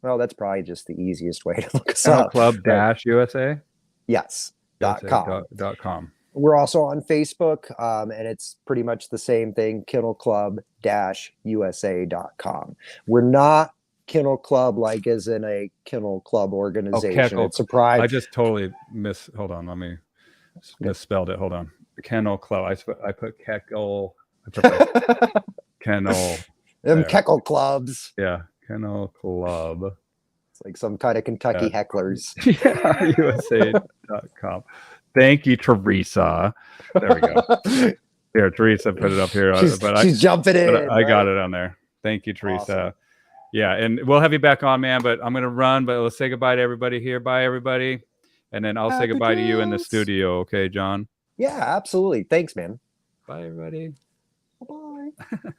well, that's probably just the easiest way to look us up. Kennelclub-USA? Yes. .com. We're also on Facebook, and it's pretty much the same thing, kennelclub-usa.com. We're not Kennel Club like as in a kennel club organization. Oh, it's surprise. I just totally hold on, let me misspelled it. Hold on. Kennel Club. I put Keckle. Kennel. Keckle clubs. Yeah, Kennel Club. It's like some kind of Kentucky hecklers. Yeah, USA.com. Thank you, Teresa. There we go. Here, Teresa put it up here. She's jumping in. I got it on there. Thank you, Teresa. Awesome. Yeah, and we'll have you back on, man, but I'm going to run, but let's say goodbye to everybody here. Bye, everybody. And then I'll say goodbye to you in the studio. Okay, John? Yeah, absolutely. Thanks, man. Bye, everybody. Bye-bye.